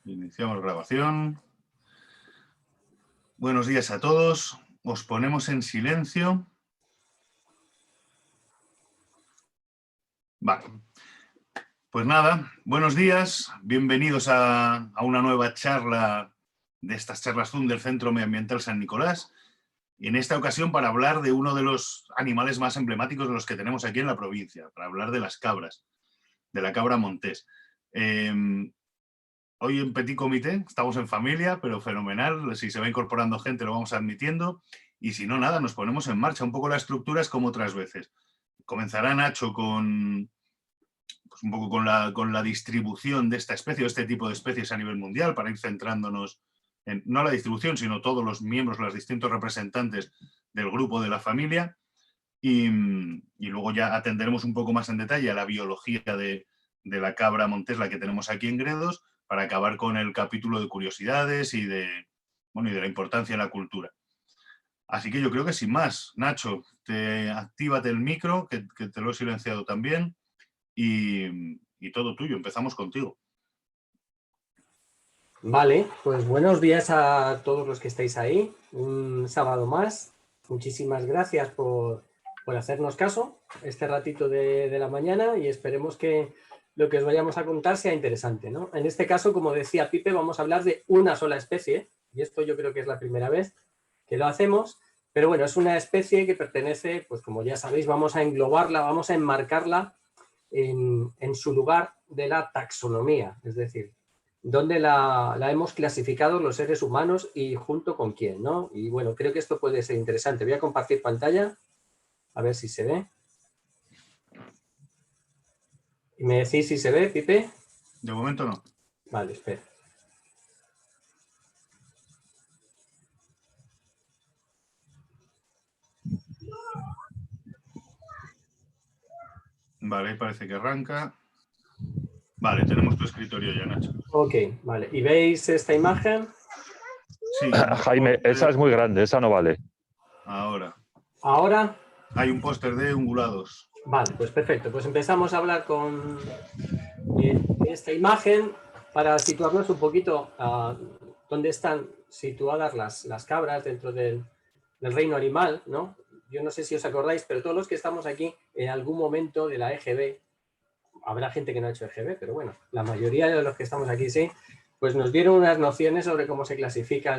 Iniciamos grabación. Buenos días a todos. Os ponemos en silencio. Vale. Pues nada, buenos días. Bienvenidos a una nueva charla de estas charlas Zoom del Centro Medioambiental San Nicolás. Y en esta ocasión para hablar de uno de los animales más emblemáticos de los que tenemos aquí en la provincia, para hablar de las cabras, de la cabra montés. Hoy en petit comité, estamos en familia, pero fenomenal. Si se va incorporando gente lo vamos admitiendo. Y si no, nada, nos ponemos en marcha. Un poco la estructura es como otras veces. Comenzará Nacho con, pues un poco con la distribución de esta especie, o este tipo de especies a nivel mundial, para ir centrándonos en, no la distribución, sino todos los miembros, los distintos representantes del grupo de la familia. Y luego ya atenderemos un poco más en detalle a la biología de la cabra montés, la que tenemos aquí en Gredos, para acabar con el capítulo de curiosidades y de la importancia de la cultura. Así que yo creo que sin más, Nacho, actívate el micro, que te lo he silenciado también, y todo tuyo, empezamos contigo. Vale, pues buenos días a todos los que estáis ahí, un sábado más. Muchísimas gracias por hacernos caso este ratito de la mañana y esperemos que lo que os vayamos a contar sea interesante, ¿no? En este caso, como decía Pipe, vamos a hablar de una sola especie, y esto yo creo que es la primera vez que lo hacemos, pero bueno, es una especie que pertenece, pues como ya sabéis, vamos a englobarla, vamos a enmarcarla en su lugar de la taxonomía, es decir, dónde la hemos clasificado los seres humanos y junto con quién, ¿no? Y bueno, creo que esto puede ser interesante. Voy a compartir pantalla, a ver si se ve. ¿Y me decís si se ve, Pipe? De momento no. Vale, espera. Vale, parece que arranca. Vale, tenemos tu escritorio ya, Nacho. Ok, vale. ¿Y veis esta imagen? Sí. Jaime, esa es muy grande, esa no vale. Ahora. ¿Ahora? Hay un póster de ungulados. Vale, pues perfecto. Pues empezamos a hablar con esta imagen para situarnos un poquito a dónde están situadas las cabras dentro del reino animal, ¿no? Yo no sé si os acordáis, pero todos los que estamos aquí en algún momento de la EGB, habrá gente que no ha hecho EGB, pero bueno, la mayoría de los que estamos aquí sí, pues nos dieron unas nociones sobre cómo se clasifica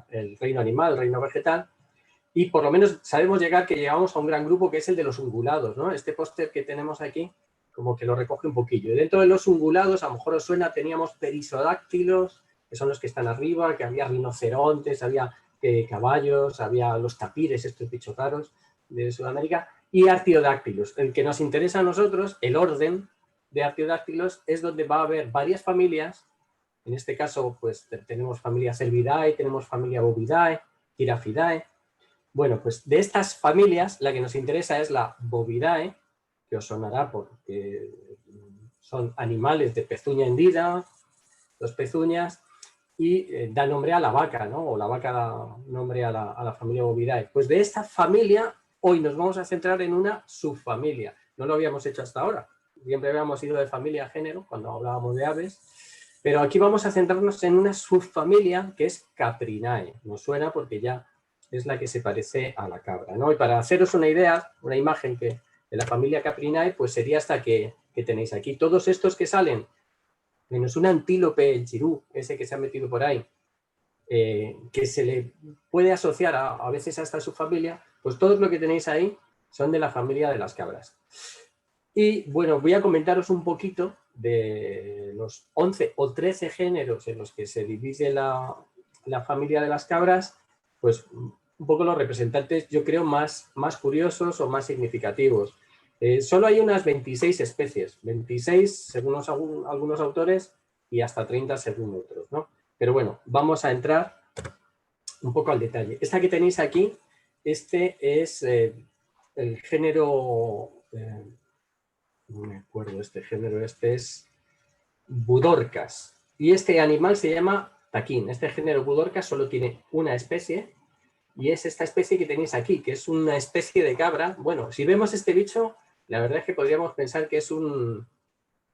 el reino animal, el reino vegetal, y por lo menos sabemos que llegamos a un gran grupo que es el de los ungulados, ¿no? Este póster que tenemos aquí como que lo recoge un poquillo. Y dentro de los ungulados, a lo mejor os suena, teníamos perisodáctilos, que son los que están arriba, que había rinocerontes, había caballos, había los tapires, estos bichos raros de Sudamérica, y artiodáctilos. El que nos interesa a nosotros, el orden de artiodáctilos, es donde va a haber varias familias. En este caso, pues tenemos familia Cervidae, tenemos familia Bovidae, Girafidae. Bueno, pues de estas familias, la que nos interesa es la Bovidae, que os sonará porque son animales de pezuña hendida, dos pezuñas, y da nombre a la vaca, ¿no? O la vaca da nombre a la familia Bovidae. Pues de esta familia, hoy nos vamos a centrar en una subfamilia. No lo habíamos hecho hasta ahora. Siempre habíamos ido de familia a género, cuando hablábamos de aves. Pero aquí vamos a centrarnos en una subfamilia que es Caprinae. Nos suena porque ya es la que se parece a la cabra, ¿no? Y para haceros una idea, una imagen de la familia Caprinae, pues sería esta que tenéis aquí. Todos estos que salen, menos un antílope, el chirú, ese que se ha metido por ahí, que se le puede asociar a veces a esta subfamilia, pues todo lo que tenéis ahí son de la familia de las cabras. Y bueno, voy a comentaros un poquito de los 11 o 13 géneros en los que se divide la familia de las cabras, pues un poco los representantes, yo creo, más curiosos o más significativos. Solo hay unas 26 especies, 26 según algunos autores y hasta 30 según otros, ¿no? Pero bueno, vamos a entrar un poco al detalle. Esta que tenéis aquí, este es el género, no me acuerdo este género, este es Budorcas. Y este animal se llama taquín. Este género Budorcas solo tiene una especie y es esta especie que tenéis aquí, que es una especie de cabra. Bueno, si vemos este bicho, la verdad es que podríamos pensar que es un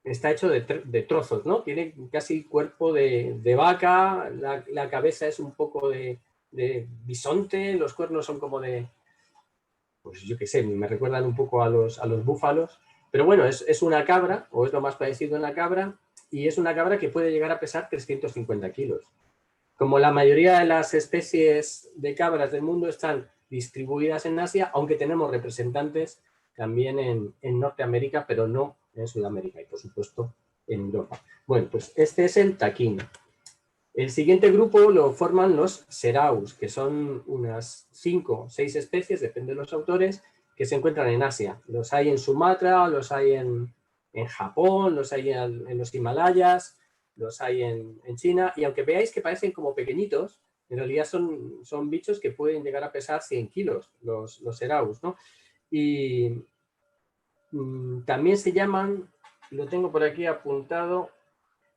está hecho de trozos, ¿no? Tiene casi cuerpo de vaca, la cabeza es un poco de bisonte, los cuernos son como de, pues yo qué sé, me recuerdan un poco a los búfalos, pero bueno, es una cabra, o es lo más parecido a una cabra, y es una cabra que puede llegar a pesar 350 kilos. Como la mayoría de las especies de cabras del mundo están distribuidas en Asia, aunque tenemos representantes también en Norteamérica, pero no en Sudamérica y, por supuesto, en Europa. Bueno, pues este es el taquín. El siguiente grupo lo forman los seraus, que son unas 5 o 6 especies, depende de los autores, que se encuentran en Asia. Los hay en Sumatra, los hay en Japón, los hay en los Himalayas, los hay en China, y aunque veáis que parecen como pequeñitos, en realidad son bichos que pueden llegar a pesar 100 kilos, los seraus, ¿no? Y también se llaman, lo tengo por aquí apuntado,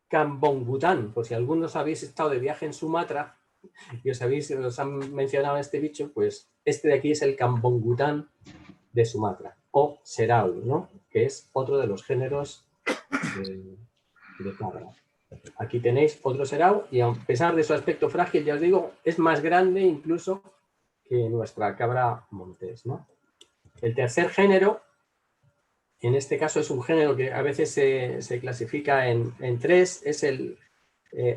cambongután, por si algunos habéis estado de viaje en Sumatra y os han mencionado este bicho, pues este de aquí es el cambongután de Sumatra, o serau, ¿no? Que es otro de los géneros de cabra. Aquí tenéis otro serau y a pesar de su aspecto frágil, ya os digo, es más grande incluso que nuestra cabra montés, ¿no? El tercer género, en este caso es un género que a veces se clasifica en 3, es el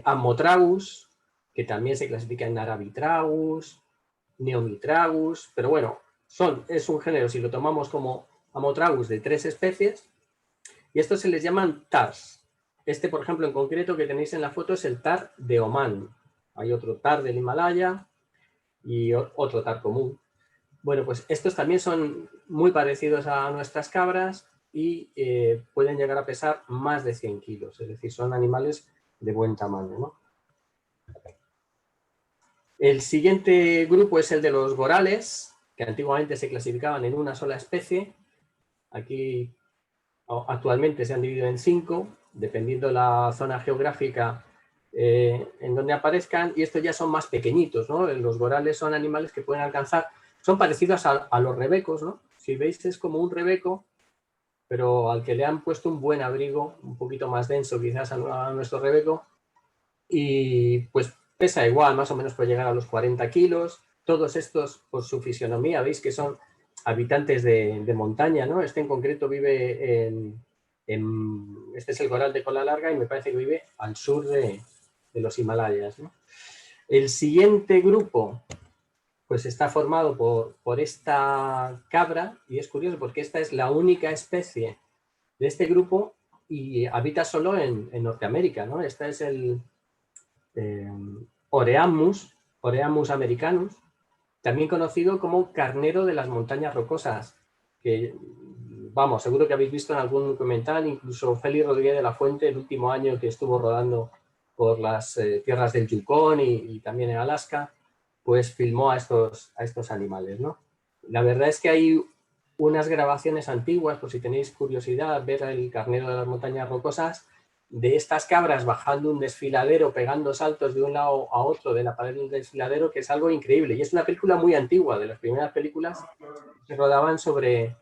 Ammotragus, que también se clasifica en Arabitragus, Neomitragus, pero bueno, es un género, si lo tomamos como Ammotragus, de 3 especies, y estos se les llaman tars. Este, por ejemplo, en concreto que tenéis en la foto es el tar de Omán. Hay otro tar del Himalaya y otro tar común. Bueno, pues estos también son muy parecidos a nuestras cabras y pueden llegar a pesar más de 100 kilos, es decir, son animales de buen tamaño, ¿no? El siguiente grupo es el de los gorales, que antiguamente se clasificaban en una sola especie. Aquí actualmente se han dividido en 5, dependiendo de la zona geográfica en donde aparezcan, y estos ya son más pequeñitos, ¿no? Los gorales son animales que pueden alcanzar, son parecidos a los rebecos, ¿no? Si veis es como un rebeco, pero al que le han puesto un buen abrigo, un poquito más denso quizás a nuestro rebeco, y pues pesa igual, más o menos puede llegar a los 40 kilos. Todos estos, por su fisionomía, veis que son habitantes de montaña, ¿no? Este en concreto vive este es el goral de cola larga y me parece que vive al sur de los Himalayas, ¿no? El siguiente grupo pues está formado por esta cabra, y es curioso porque esta es la única especie de este grupo y habita solo en Norteamérica, ¿no? Esta es el Oreamus americanus, también conocido como carnero de las montañas rocosas, que, vamos, seguro que habéis visto en algún documental, incluso Félix Rodríguez de la Fuente, el último año que estuvo rodando por las tierras del Yukón y también en Alaska, pues filmó a estos animales, ¿no? La verdad es que hay unas grabaciones antiguas, por si tenéis curiosidad, ver el carnero de las montañas rocosas, de estas cabras bajando un desfiladero, pegando saltos de un lado a otro de la pared del desfiladero, que es algo increíble. Y es una película muy antigua, de las primeras películas que rodaban sobre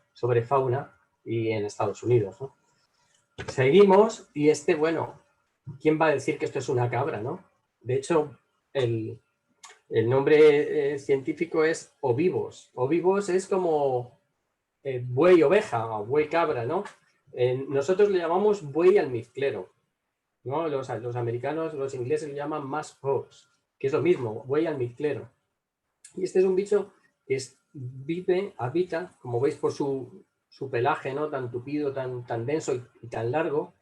fauna y en Estados Unidos, ¿no? Seguimos, y bueno, ¿quién va a decir que esto es una cabra, no? De hecho, el nombre científico es ovivos. Ovivos es como buey oveja o buey cabra, ¿no? Nosotros le llamamos buey almizclero, ¿no? Los americanos, los ingleses le llaman musk ox, que es lo mismo, buey almizclero. Y este es un bicho que habita, como veis por su pelaje, ¿no? Tan tupido, tan denso y tan largo,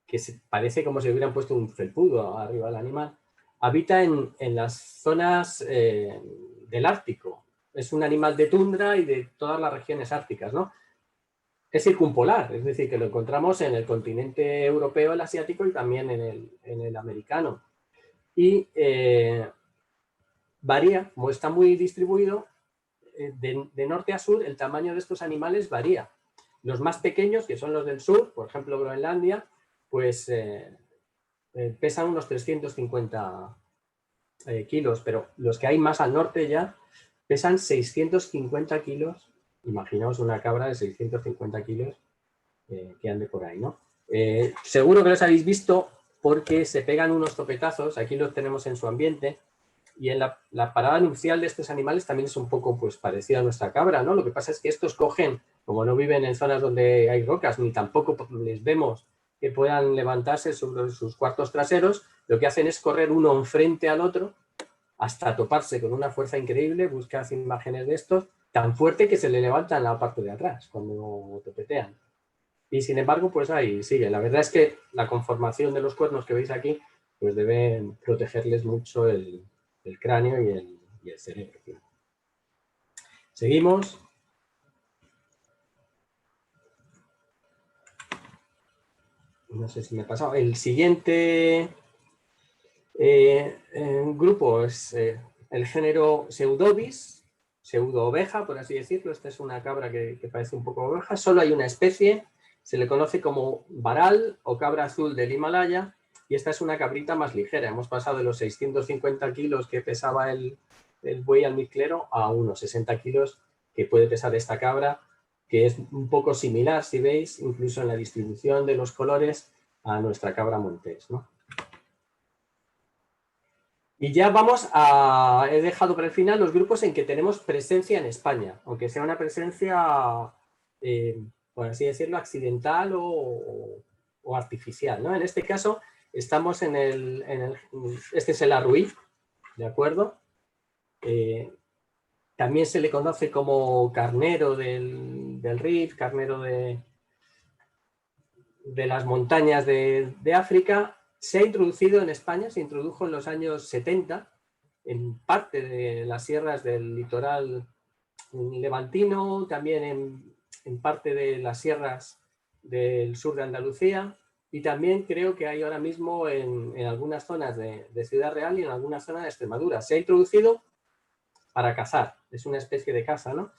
que parece como si hubieran puesto un felpudo arriba del animal. Habita en las zonas del Ártico. Es un animal de tundra y de todas las regiones árticas, ¿no? Es circumpolar, es decir, que lo encontramos en el continente europeo, el asiático y también en el americano. Y varía, como está muy distribuido, de norte a sur el tamaño de estos animales varía. Los más pequeños, que son los del sur, por ejemplo Groenlandia, pues pesan unos 350 kilos, pero los que hay más al norte ya pesan 650 kilos. Imaginaos una cabra de 650 kilos que ande por ahí, ¿no? Seguro que los habéis visto porque se pegan unos topetazos, aquí los tenemos en su ambiente, y en la parada nupcial de estos animales también es un poco pues, parecida a nuestra cabra, ¿no? Lo que pasa es que estos cogen, como no viven en zonas donde hay rocas, ni tampoco les vemos que puedan levantarse sobre sus cuartos traseros, lo que hacen es correr uno enfrente al otro hasta toparse con una fuerza increíble. Buscad imágenes de estos, tan fuerte que se le levantan la parte de atrás cuando topetean. Y sin embargo, pues ahí sigue. La verdad es que la conformación de los cuernos que veis aquí, pues deben protegerles mucho el cráneo y el cerebro. Seguimos. No sé si me he pasado. El siguiente grupo es el género Pseudobis, pseudo oveja, por así decirlo. Esta es una cabra que parece un poco oveja. Solo hay una especie. Se le conoce como varal o cabra azul del Himalaya. Y esta es una cabrita más ligera. Hemos pasado de los 650 kilos que pesaba el buey almizclero a unos 60 kilos que puede pesar esta cabra, que es un poco similar, si veis, incluso en la distribución de los colores a nuestra cabra montés, ¿no? Y ya vamos a... He dejado para el final los grupos en que tenemos presencia en España, aunque sea una presencia, por así decirlo, accidental o artificial, ¿no? En este caso estamos este es el arruí, ¿de acuerdo? También se le conoce como carnero del Rif, carnero de las montañas de África. Se ha introducido en España, se introdujo en los años 70, en parte de las sierras del litoral levantino, también en parte de las sierras del sur de Andalucía, y también creo que hay ahora mismo en algunas zonas de Ciudad Real y en algunas zonas de Extremadura. Se ha introducido para cazar, es una especie de caza, ¿no?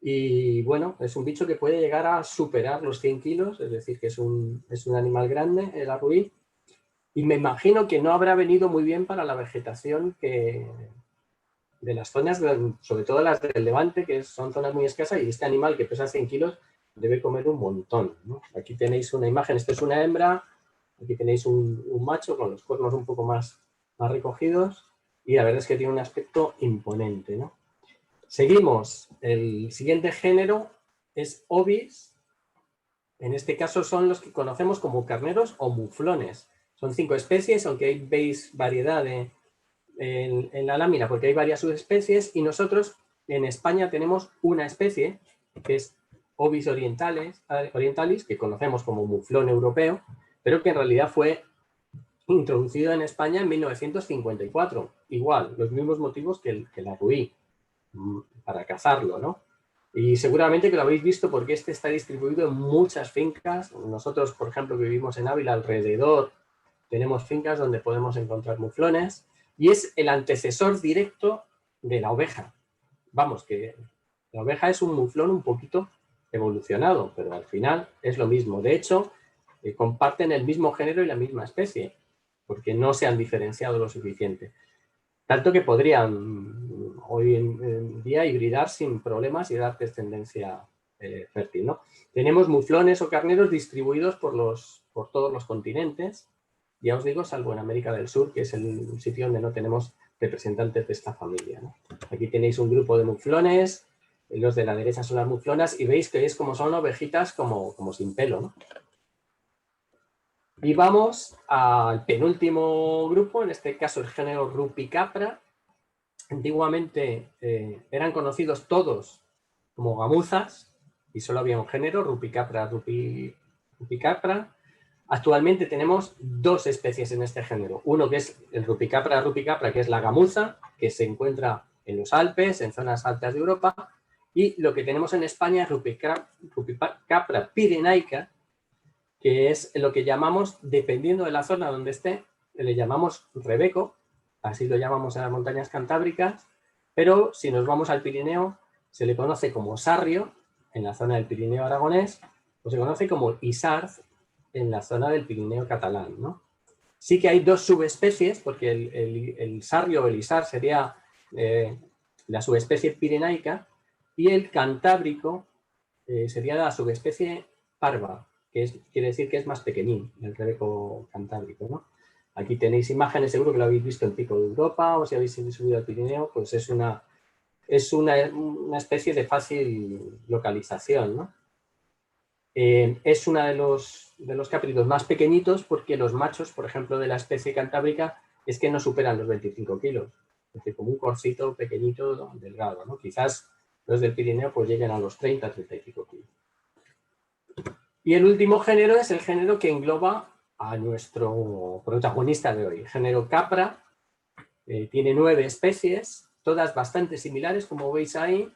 Y bueno, es un bicho que puede llegar a superar los 100 kilos, es decir, que es un animal grande, el arruí, y me imagino que no habrá venido muy bien para la vegetación de las zonas, sobre todo las del Levante, que son zonas muy escasas, y este animal que pesa 100 kilos debe comer un montón, ¿no? Aquí tenéis una imagen, esto es una hembra, aquí tenéis un macho con los cuernos un poco más recogidos, y la verdad es que tiene un aspecto imponente, ¿no? Seguimos. El siguiente género es ovis. En este caso son los que conocemos como carneros o muflones. Son 5 especies, aunque ahí veis variedad en la lámina, porque hay varias subespecies, y nosotros en España tenemos una especie, que es ovis orientalis, que conocemos como muflón europeo, pero que en realidad fue introducido en España en 1954. Igual, los mismos motivos que el arruí, para cazarlo, ¿no? Y seguramente que lo habéis visto porque este está distribuido en muchas fincas. Nosotros, por ejemplo, que vivimos en Ávila, alrededor tenemos fincas donde podemos encontrar muflones, y es el antecesor directo de la oveja. Vamos, que la oveja es un muflón un poquito evolucionado, pero al final es lo mismo. De hecho, comparten el mismo género y la misma especie, porque no se han diferenciado lo suficiente. Tanto que podrían hoy en día hibridar sin problemas y dar descendencia fértil, ¿no? Tenemos muflones o carneros distribuidos por todos los continentes, ya os digo, salvo en América del Sur, que es el sitio donde no tenemos representantes de esta familia, ¿no? Aquí tenéis un grupo de muflones, los de la derecha son las muflonas, y veis que es como son ovejitas como sin pelo, ¿no? Y vamos al penúltimo grupo, en este caso el género Rupicapra. Antiguamente eran conocidos todos como gamuzas y solo había un género, Rupicapra, Rupicapra. Actualmente tenemos 2 especies en este género. Uno que es el Rupicapra, que es la gamuza, que se encuentra en los Alpes, en zonas altas de Europa. Y lo que tenemos en España es Rupicapra pirenaica, que es lo que llamamos, dependiendo de la zona donde esté, le llamamos rebeco, así lo llamamos en las montañas cantábricas, pero si nos vamos al Pirineo, se le conoce como sarrio, en la zona del Pirineo aragonés, o se conoce como isarz, en la zona del Pirineo catalán, ¿no? Sí que hay 2 subespecies, porque el sarrio o el isar sería la subespecie pirenaica, y el cantábrico sería la subespecie parva. quiere decir que es más pequeñín, el rebeco cantábrico, ¿no? Aquí tenéis imágenes, seguro que lo habéis visto en Pico de Europa, o si habéis subido al Pirineo, pues es una especie de fácil localización, ¿no? Es uno de los cápridos más pequeñitos porque los machos, por ejemplo, de la especie cantábrica, es que no superan los 25 kilos. Es decir, como un corcito pequeñito, delgado, ¿no? Quizás los del Pirineo pues lleguen a los 30, 35 kilos. Y el último género es el género que engloba a nuestro protagonista de hoy, el género Capra. Tiene 9 especies, todas bastante similares, como veis ahí,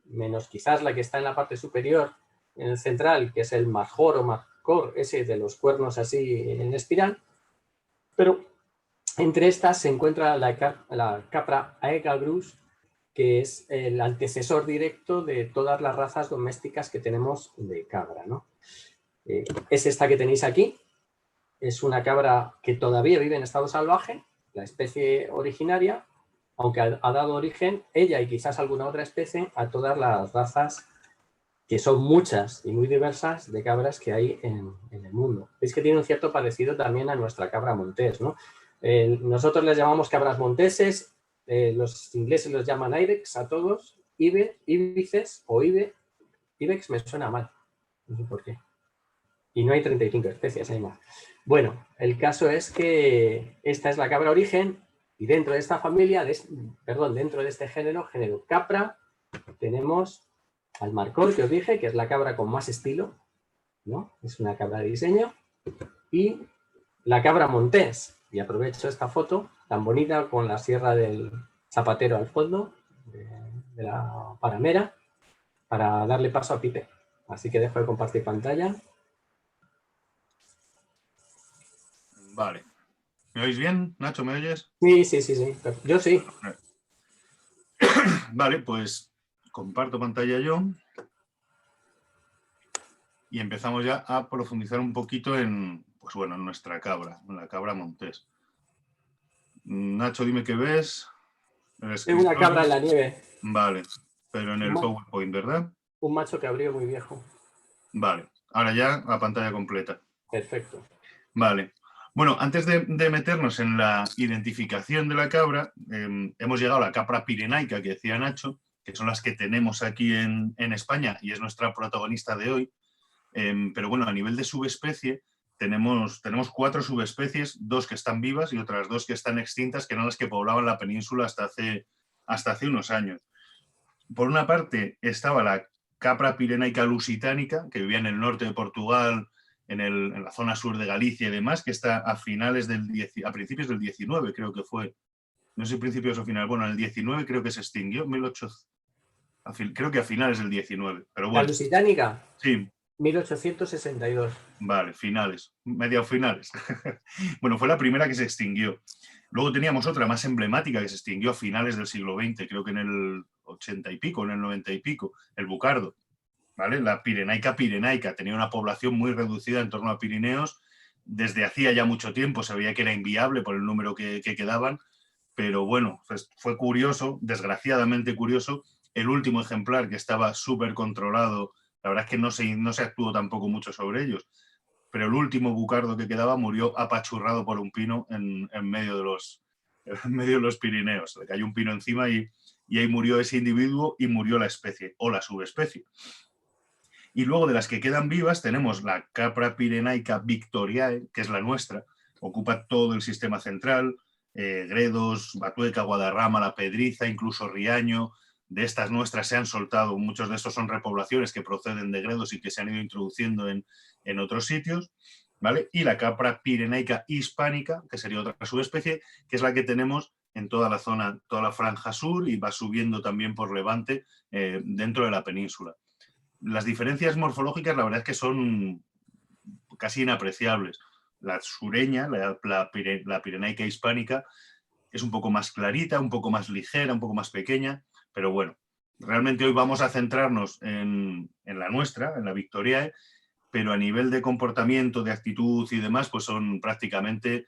menos quizás la que está en la parte superior, en el central, que es el major o marcor, ese de los cuernos así en espiral. Pero entre estas se encuentra la Capra aegagrus, que es el antecesor directo de todas las razas domésticas que tenemos de cabra, ¿no? Es esta que tenéis aquí. Es una cabra que todavía vive en estado salvaje, la especie originaria, aunque ha dado origen, ella y quizás alguna otra especie, a todas las razas, que son muchas y muy diversas, de cabras que hay en el mundo. Veis que tiene un cierto parecido también a nuestra cabra montés, ¿no? Nosotros les llamamos cabras monteses, los ingleses los llaman ibex a todos, ibices o ibex me suena mal, no sé por qué. Y no hay 35 especies, hay más. Bueno, el caso es que esta es la cabra origen y dentro de esta familia, dentro de este género Capra, tenemos al marcor que os dije, que es la cabra con más estilo, ¿no? Es una cabra de diseño. Y la cabra montés. Y aprovecho esta foto tan bonita con la sierra del zapatero al fondo, de la paramera, para darle paso a Pipe. Así que dejo de compartir pantalla. Vale. ¿Me oís bien, Nacho? ¿Me oyes? Sí. Yo sí. Vale, pues comparto pantalla yo. Y empezamos ya a profundizar un poquito en, pues bueno, en nuestra cabra, en la cabra montés. Nacho, dime qué ves. Es una cabra en la nieve. Vale, pero en el PowerPoint, ¿verdad? Un macho cabrío muy viejo. Vale, ahora ya a pantalla completa. Perfecto. Vale. Bueno, antes de meternos en la identificación de la cabra, hemos llegado a la capra pirenaica que decía Nacho, que son las que tenemos aquí en España y es nuestra protagonista de hoy. Pero bueno, a nivel de subespecie, tenemos 4 subespecies, 2 que están vivas y otras 2 que están extintas, que eran las que poblaban la península hasta hace unos años. Por una parte estaba la capra pirenaica lusitánica, que vivía en el norte de Portugal, en la zona sur de Galicia y demás, que está a principios del 19, creo que fue. No sé principios o finales. Bueno, en el 19 creo que se extinguió, creo que a finales del 19. Pero bueno. ¿La lusitánica? Sí. 1862. Vale, finales, mediados finales. Bueno, fue la primera que se extinguió. Luego teníamos otra más emblemática que se extinguió a finales del siglo XX, creo que en el 80 y pico, en el 90 y pico, el bucardo. ¿Vale? La pirenaica tenía una población muy reducida en torno a Pirineos. Desde hacía ya mucho tiempo se veía que era inviable por el número que quedaban, pero bueno, pues fue curioso, desgraciadamente curioso, el último ejemplar que estaba súper controlado. La verdad es que no se actuó tampoco mucho sobre ellos, pero el último bucardo que quedaba murió apachurrado por un pino en medio de los Pirineos. Le cayó un pino encima y ahí murió ese individuo y murió la especie o la subespecie. Y luego de las que quedan vivas tenemos la capra pirenaica victoriae, que es la nuestra, ocupa todo el sistema central, Gredos, Batueca, Guadarrama, La Pedriza, incluso Riaño. De estas nuestras se han soltado, muchos de estos son repoblaciones que proceden de Gredos y que se han ido introduciendo en otros sitios, ¿vale? Y la capra pirenaica hispánica, que sería otra subespecie, que es la que tenemos en toda la zona, toda la franja sur y va subiendo también por Levante dentro de la península. Las diferencias morfológicas la verdad es que son casi inapreciables. La sureña, la pirenaica hispánica, es un poco más clarita, un poco más ligera, un poco más pequeña, pero bueno, realmente hoy vamos a centrarnos en la nuestra, en la Victoriae, pero a nivel de comportamiento, de actitud y demás, pues son prácticamente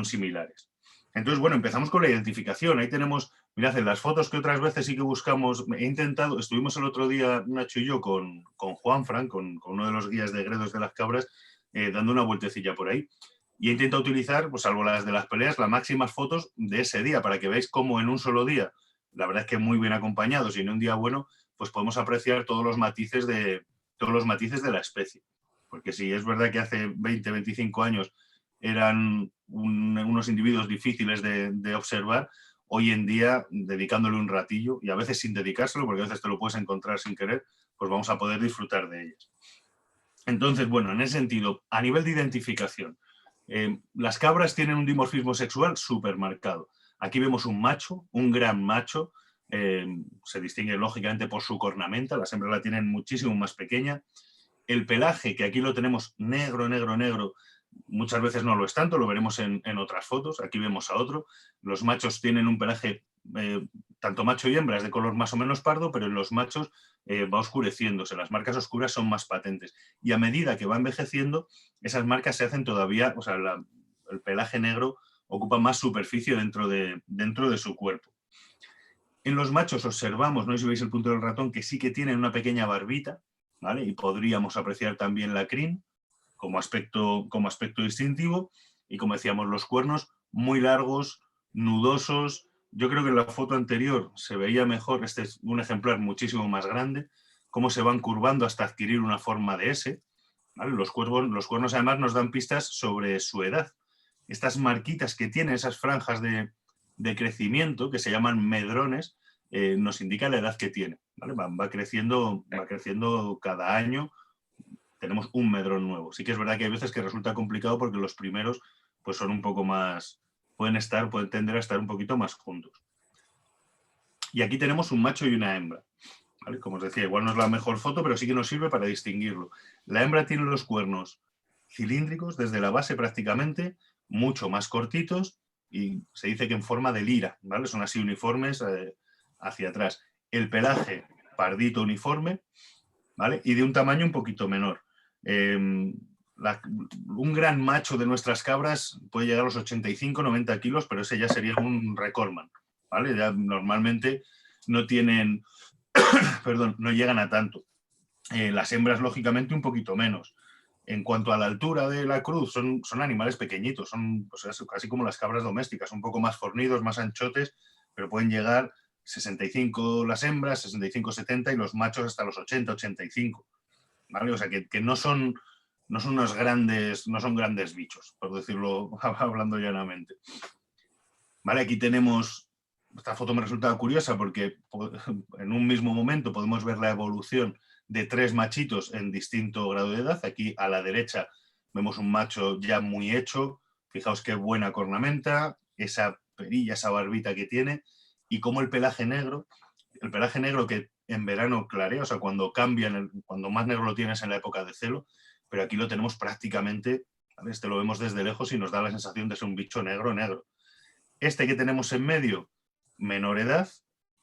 similares. Entonces, bueno, empezamos con la identificación. Ahí tenemos, mirad, en las fotos que otras veces sí que buscamos, he intentado, estuvimos el otro día, Nacho y yo, con Juanfran, con uno de los guías de Gredos de las Cabras, dando una vueltecilla por ahí. Y he intentado utilizar, pues salvo las de las peleas, las máximas fotos de ese día, para que veáis cómo en un solo día, la verdad es que muy bien acompañados, y en un día bueno, pues podemos apreciar todos los matices de la especie. Porque si es verdad que hace 20, 25 años eran unos individuos difíciles de observar, hoy en día, dedicándole un ratillo, y a veces sin dedicárselo, porque a veces te lo puedes encontrar sin querer, pues vamos a poder disfrutar de ellas. Entonces, bueno, en ese sentido, a nivel de identificación, las cabras tienen un dimorfismo sexual súper marcado. Aquí vemos un macho, un gran macho, se distingue lógicamente por su cornamenta, las hembras la tienen muchísimo más pequeña. El pelaje, que aquí lo tenemos negro, negro, negro, muchas veces no lo es tanto, lo veremos en otras fotos. Aquí vemos a otro. Los machos tienen un pelaje, tanto macho y hembra, es de color más o menos pardo, pero en los machos va oscureciéndose. Las marcas oscuras son más patentes. Y a medida que va envejeciendo, esas marcas se hacen todavía, o sea, el pelaje negro ocupa más superficie dentro de su cuerpo. En los machos observamos, no sé si veis el punto del ratón, que sí que tienen una pequeña barbita, ¿vale? Y podríamos apreciar también la crin como aspecto distintivo, y como decíamos, los cuernos muy largos, nudosos. Yo creo que en la foto anterior se veía mejor, este es un ejemplar muchísimo más grande, cómo se van curvando hasta adquirir una forma de S, ¿vale? Los cuernos además nos dan pistas sobre su edad. Estas marquitas que tienen, esas franjas de crecimiento, que se llaman medrones, nos indican la edad que tiene, ¿vale? Va creciendo cada año. Tenemos un medrón nuevo. Sí que es verdad que hay veces que resulta complicado porque los primeros pues son un poco más, pueden tender a estar un poquito más juntos. Y aquí tenemos un macho y una hembra, ¿vale? Como os decía, igual no es la mejor foto, pero sí que nos sirve para distinguirlo. La hembra tiene los cuernos cilíndricos desde la base prácticamente, mucho más cortitos, y se dice que en forma de lira, ¿vale? Son así uniformes hacia atrás. El pelaje pardito uniforme, ¿vale? Y de un tamaño un poquito menor. Un gran macho de nuestras cabras puede llegar a los 85-90 kilos, pero ese ya sería un recordman, ¿vale? Ya normalmente no tienen, perdón, no llegan a tanto. Las hembras, lógicamente, un poquito menos. En cuanto a la altura de la cruz, son animales pequeñitos, son pues, casi como las cabras domésticas, un poco más fornidos, más anchotes, pero pueden llegar 65 las hembras, 65-70, y los machos hasta los 80-85. ¿Vale? O sea, que no son unos grandes, no son grandes bichos, por decirlo hablando llanamente. Vale, aquí tenemos, esta foto me resulta curiosa porque en un mismo momento podemos ver la evolución de 3 machitos en distinto grado de edad. Aquí a la derecha vemos un macho ya muy hecho, fijaos qué buena cornamenta, esa perilla, esa barbita que tiene, y cómo el pelaje negro que en verano clarea, o sea, cuando cambian, cuando más negro lo tienes en la época de celo, pero aquí lo tenemos prácticamente, ¿vale? Este lo vemos desde lejos y nos da la sensación de ser un bicho negro, negro. Este que tenemos en medio, menor edad,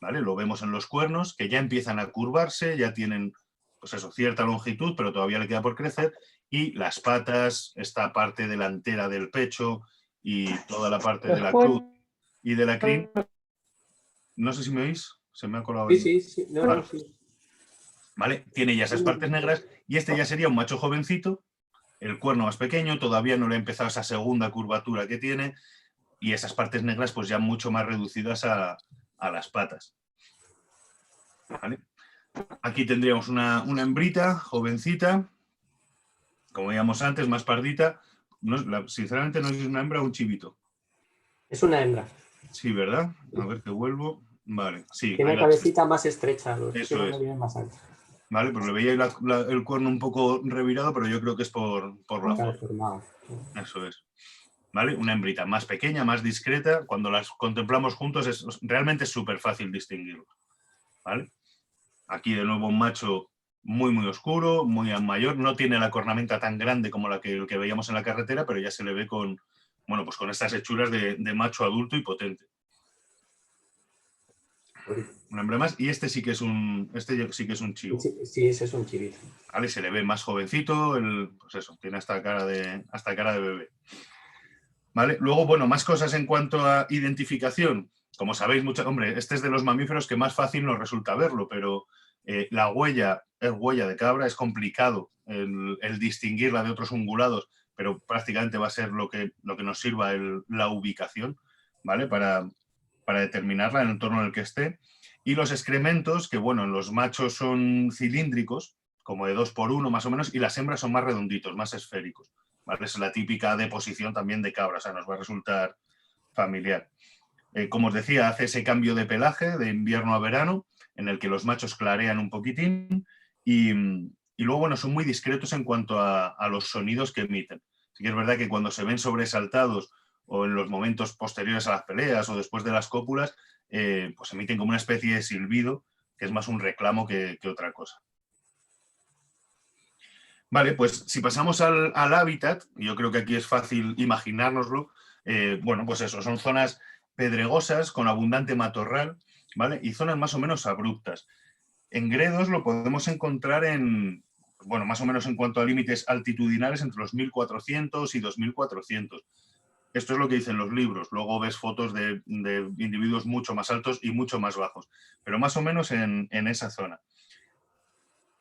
¿vale? Lo vemos en los cuernos, que ya empiezan a curvarse, ya tienen, pues eso, cierta longitud, pero todavía le queda por crecer, y las patas, esta parte delantera del pecho y toda la parte de la cruz y de la crin. No sé si me oís, se me ha colado. Sí. ¿Vale? Sí. ¿Vale? Tiene ya esas partes negras, y este ya sería un macho jovencito, el cuerno más pequeño, todavía no le ha empezado esa segunda curvatura que tiene, y esas partes negras pues ya mucho más reducidas a las patas. ¿Vale? Aquí tendríamos una hembrita jovencita, como veíamos antes, más pardita. No, sinceramente no sé si es una hembra o un chivito. Es una hembra. Sí, ¿verdad? A ver que vuelvo. Vale, sí. Tiene la cabecita más estrecha, los eso es. más altos. Vale, pues le veía el cuerno un poco revirado, pero yo creo que es por la foto. Eso es. ¿Vale? Una hembrita más pequeña, más discreta. Cuando las contemplamos juntos realmente es súper fácil distinguirlo. ¿Vale? Aquí de nuevo un macho muy, muy oscuro, muy mayor. No tiene la cornamenta tan grande como el que veíamos en la carretera, pero ya se le ve con, bueno, pues con estas hechuras de macho adulto y potente. Un hembra más. Y este sí que es un chivo. Sí, ese es un chivito. ¿Vale? Se le ve más jovencito, pues eso, tiene hasta cara de bebé. ¿vale? Luego, bueno, más cosas en cuanto a identificación. Como sabéis, hombre, este es de los mamíferos que más fácil nos resulta verlo, pero la huella es huella de cabra, es complicado el distinguirla de otros ungulados, pero prácticamente va a ser lo que nos sirva la ubicación, ¿vale? Para determinarla en el entorno en el que esté. Y los excrementos, que bueno, en los machos son cilíndricos, como de 2x1 más o menos, y las hembras son más redonditos, más esféricos, ¿vale? Es la típica deposición también de cabra, o sea, nos va a resultar familiar. Como os decía, hace ese cambio de pelaje de invierno a verano, en el que los machos clarean un poquitín y luego, bueno, son muy discretos en cuanto a los sonidos que emiten. Sí que es verdad que cuando se ven sobresaltados o en los momentos posteriores a las peleas o después de las cópulas, pues emiten como una especie de silbido, que es más un reclamo que otra cosa. Vale, pues si pasamos al hábitat, yo creo que aquí es fácil imaginárnoslo, bueno, pues eso, son zonas pedregosas con abundante matorral, ¿vale? Y zonas más o menos abruptas. En Gredos lo podemos encontrar bueno, más o menos en cuanto a límites altitudinales entre los 1400 y 2400. Esto es lo que dicen los libros. Luego ves fotos de individuos mucho más altos y mucho más bajos, pero más o menos en esa zona.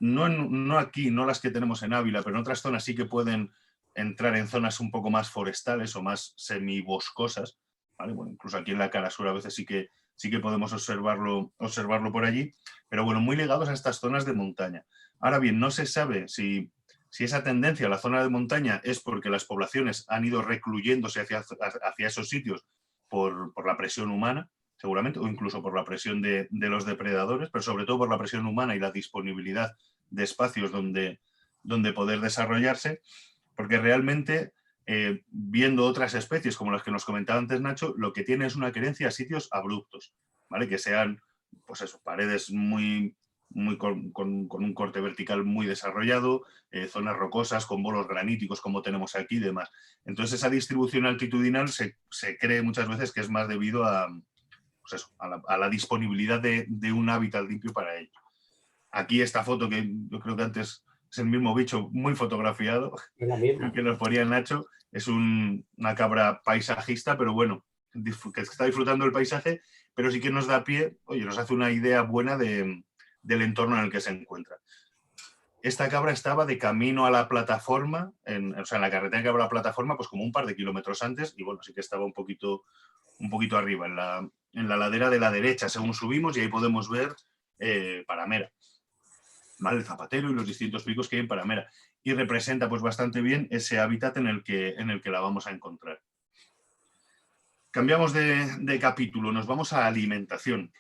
No aquí, no las que tenemos en Ávila, pero en otras zonas sí que pueden entrar en zonas un poco más forestales o más semiboscosas, ¿vale? Bueno, incluso aquí en la cara sur a veces sí que podemos observarlo por allí, pero bueno, muy ligados a estas zonas de montaña. Ahora bien, no se sabe si esa tendencia a la zona de montaña es porque las poblaciones han ido recluyéndose hacia esos sitios por la presión humana, seguramente, o incluso por la presión de los depredadores, pero sobre todo por la presión humana y la disponibilidad de espacios donde poder desarrollarse, porque realmente, viendo otras especies como las que nos comentaba antes Nacho, lo que tiene es una querencia a sitios abruptos, ¿vale? Que sean, pues eso, paredes muy con un corte vertical muy desarrollado, zonas rocosas con bolos graníticos como tenemos aquí y demás. Entonces esa distribución altitudinal se cree muchas veces que es más debido a, pues eso, a la disponibilidad de un hábitat limpio para ello. Aquí esta foto que yo creo que antes es el mismo bicho muy fotografiado, el que nos ponía Nacho, es una cabra paisajista, pero bueno, que está disfrutando del paisaje, pero sí que nos da pie, oye, nos hace una idea buena del entorno en el que se encuentra. Esta cabra estaba de camino a la plataforma, o sea, en la carretera que va a la plataforma, pues como un par de kilómetros antes, y bueno, sí que estaba un poquito arriba, en la ladera de la derecha, según subimos, y ahí podemos ver Paramera, ¿vale? El Zapatero y los distintos picos que hay en Paramera. Y representa pues bastante bien ese hábitat en el que la vamos a encontrar. Cambiamos de capítulo, nos vamos a alimentación,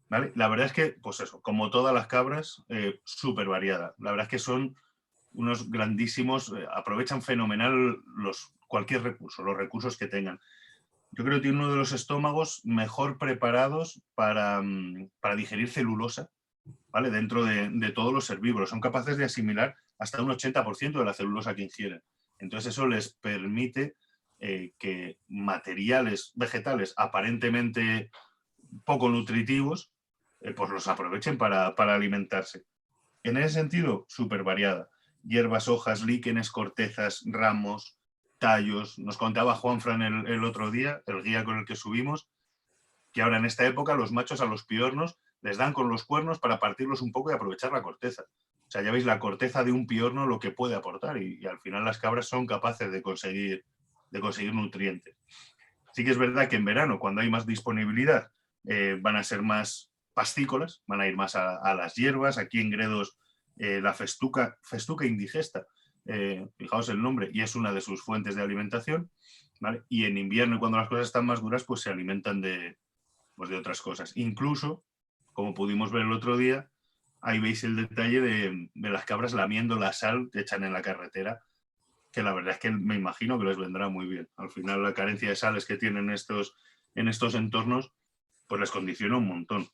¿vale? La verdad es que, pues eso, como todas las cabras, súper variada. La verdad es que son unos grandísimos, aprovechan fenomenal cualquier recurso, los recursos que tengan. Yo creo que tiene uno de los estómagos mejor preparados para digerir celulosa, ¿vale? Dentro de todos los herbívoros. Son capaces de asimilar hasta un 80% de la celulosa que ingieren. Entonces eso les permite que materiales vegetales aparentemente poco nutritivos pues los aprovechen para alimentarse. En ese sentido, súper variada. Hierbas, hojas, líquenes, cortezas, ramos, tallos. Nos contaba Juanfran el otro día, el guía con el que subimos, que ahora en esta época los machos a los piornos les dan con los cuernos para partirlos un poco y aprovechar la corteza. O sea, ya veis la corteza de un piorno lo que puede aportar y al final las cabras son capaces de conseguir nutrientes. Sí que es verdad que en verano, cuando hay más disponibilidad, van a ser más pastícolas, van a ir más a las hierbas. Aquí en Gredos la festuca indigesta, fijaos el nombre, y es una de sus fuentes de alimentación, ¿vale? Y en invierno, cuando las cosas están más duras, pues se alimentan de otras cosas. Incluso, como pudimos ver el otro día, ahí veis el detalle de las cabras lamiendo la sal que echan en la carretera, que la verdad es que me imagino que les vendrá muy bien. Al final la carencia de sales que tienen en estos entornos, pues les condiciona un montón.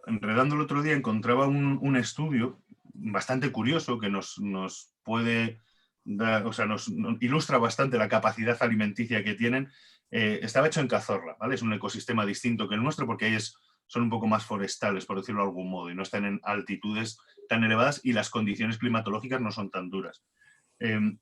Enredando el otro día encontraba un estudio bastante curioso que nos puede dar, o sea, nos ilustra bastante la capacidad alimenticia que tienen. Estaba hecho en Cazorla, ¿vale? Es un ecosistema distinto que el nuestro porque ahí son un poco más forestales, por decirlo de algún modo, y no están en altitudes tan elevadas y las condiciones climatológicas no son tan duras.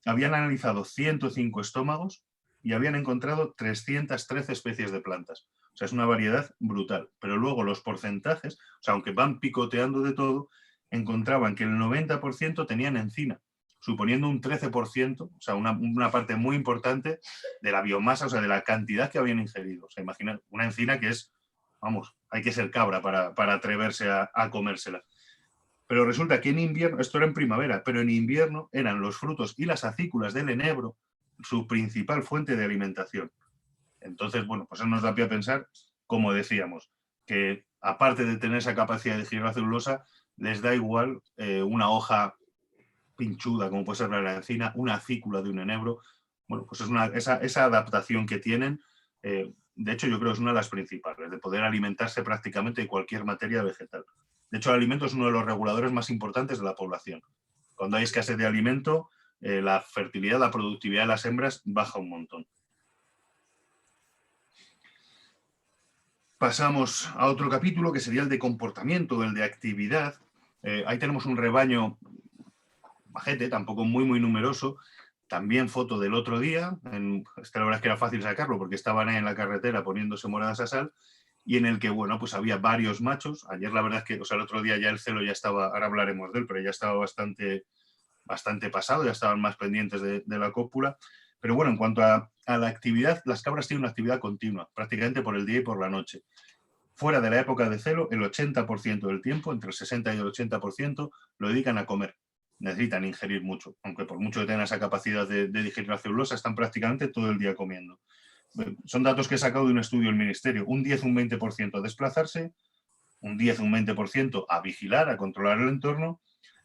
Habían analizado 105 estómagos y habían encontrado 313 especies de plantas. O sea, es una variedad brutal. Pero luego los porcentajes, o sea, aunque van picoteando de todo, encontraban que el 90% tenían encina, suponiendo un 13%, o sea, una parte muy importante de la biomasa, o sea, de la cantidad que habían ingerido. O sea, imagina una encina que es, vamos, hay que ser cabra para atreverse a comérsela. Pero resulta que en invierno, esto era en primavera, pero en invierno eran los frutos y las acículas del enebro su principal fuente de alimentación. Entonces, bueno, pues eso nos da pie a pensar, como decíamos, que aparte de tener esa capacidad de digerir la celulosa, les da igual una hoja pinchuda, como puede ser la encina, una acícula de un enebro. Bueno, pues esa adaptación que tienen, de hecho, yo creo que es una de las principales, de poder alimentarse prácticamente de cualquier materia vegetal. De hecho, el alimento es uno de los reguladores más importantes de la población. Cuando hay escasez de alimento, la fertilidad, la productividad de las hembras baja un montón. Pasamos a otro capítulo que sería el de comportamiento, el de actividad. Ahí tenemos un rebaño majete, tampoco muy numeroso. También foto del otro día. La verdad es que era fácil sacarlo porque estaban ahí en la carretera poniéndose moradas a sal. Y en el que, bueno, pues había varios machos. Ayer la verdad es que, o sea, el otro día ya el celo ya estaba, ahora hablaremos de él, pero ya estaba bastante pasado, ya estaban más pendientes de la cópula. Pero bueno, en cuanto a la actividad, las cabras tienen una actividad continua, prácticamente por el día y por la noche. Fuera de la época de celo, el 80% del tiempo, entre el 60 y el 80%, lo dedican a comer. Necesitan ingerir mucho, aunque por mucho que tengan esa capacidad de digerir la celulosa, están prácticamente todo el día comiendo. Son datos que he sacado de un estudio del Ministerio. Un 10, un 20% a desplazarse, un 10, un 20% a vigilar, a controlar el entorno,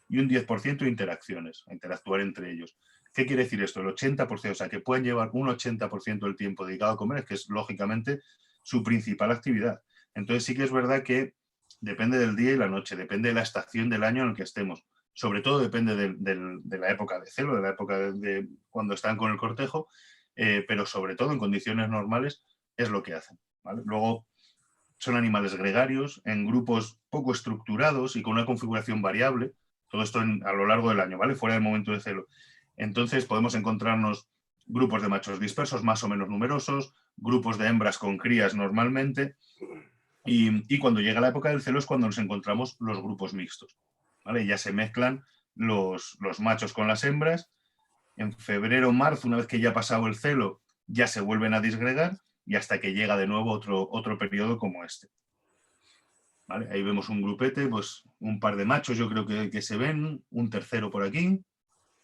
y un 10% de interacciones, a interactuar entre ellos. ¿Qué quiere decir esto? El 80%, o sea, que pueden llevar un 80% del tiempo dedicado a comer, que es lógicamente su principal actividad. Entonces sí que es verdad que depende del día y la noche, depende de la estación del año en el que estemos. Sobre todo depende de la época de celo, de la época de cuando están con el cortejo, pero sobre todo en condiciones normales es lo que hacen, ¿vale? Luego son animales gregarios, en grupos poco estructurados y con una configuración variable. Todo esto a lo largo del año, ¿vale? Fuera del momento de celo. Entonces podemos encontrarnos grupos de machos dispersos más o menos numerosos, grupos de hembras con crías normalmente, y cuando llega la época del celo es cuando nos encontramos los grupos mixtos, ¿vale? Ya se mezclan los machos con las hembras. En febrero o marzo, una vez que ya ha pasado el celo, ya se vuelven a disgregar y hasta que llega de nuevo otro periodo como este. ¿Vale? Ahí vemos un grupete, pues un par de machos yo creo que se ven, un tercero por aquí,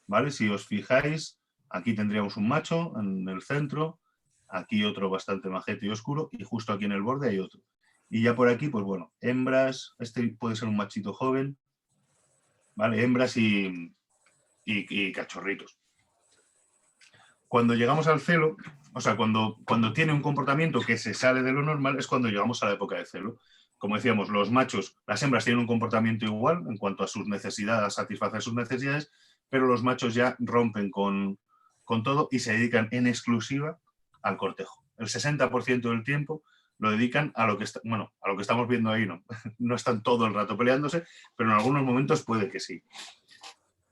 ¿vale? Si os fijáis, aquí tendríamos un macho en el centro, aquí otro bastante majete y oscuro, y justo aquí en el borde hay otro. Y ya por aquí, pues bueno, hembras, este puede ser un machito joven, ¿vale? Hembras y cachorritos. Cuando llegamos al celo, o sea, cuando tiene un comportamiento que se sale de lo normal, es cuando llegamos a la época de celo. Como decíamos, los machos, las hembras tienen un comportamiento igual en cuanto a sus necesidades, a satisfacer sus necesidades, pero los machos ya rompen con todo y se dedican en exclusiva al cortejo. El 60% del tiempo lo dedican a lo que a lo que estamos viendo ahí, no. No están todo el rato peleándose, pero en algunos momentos puede que sí.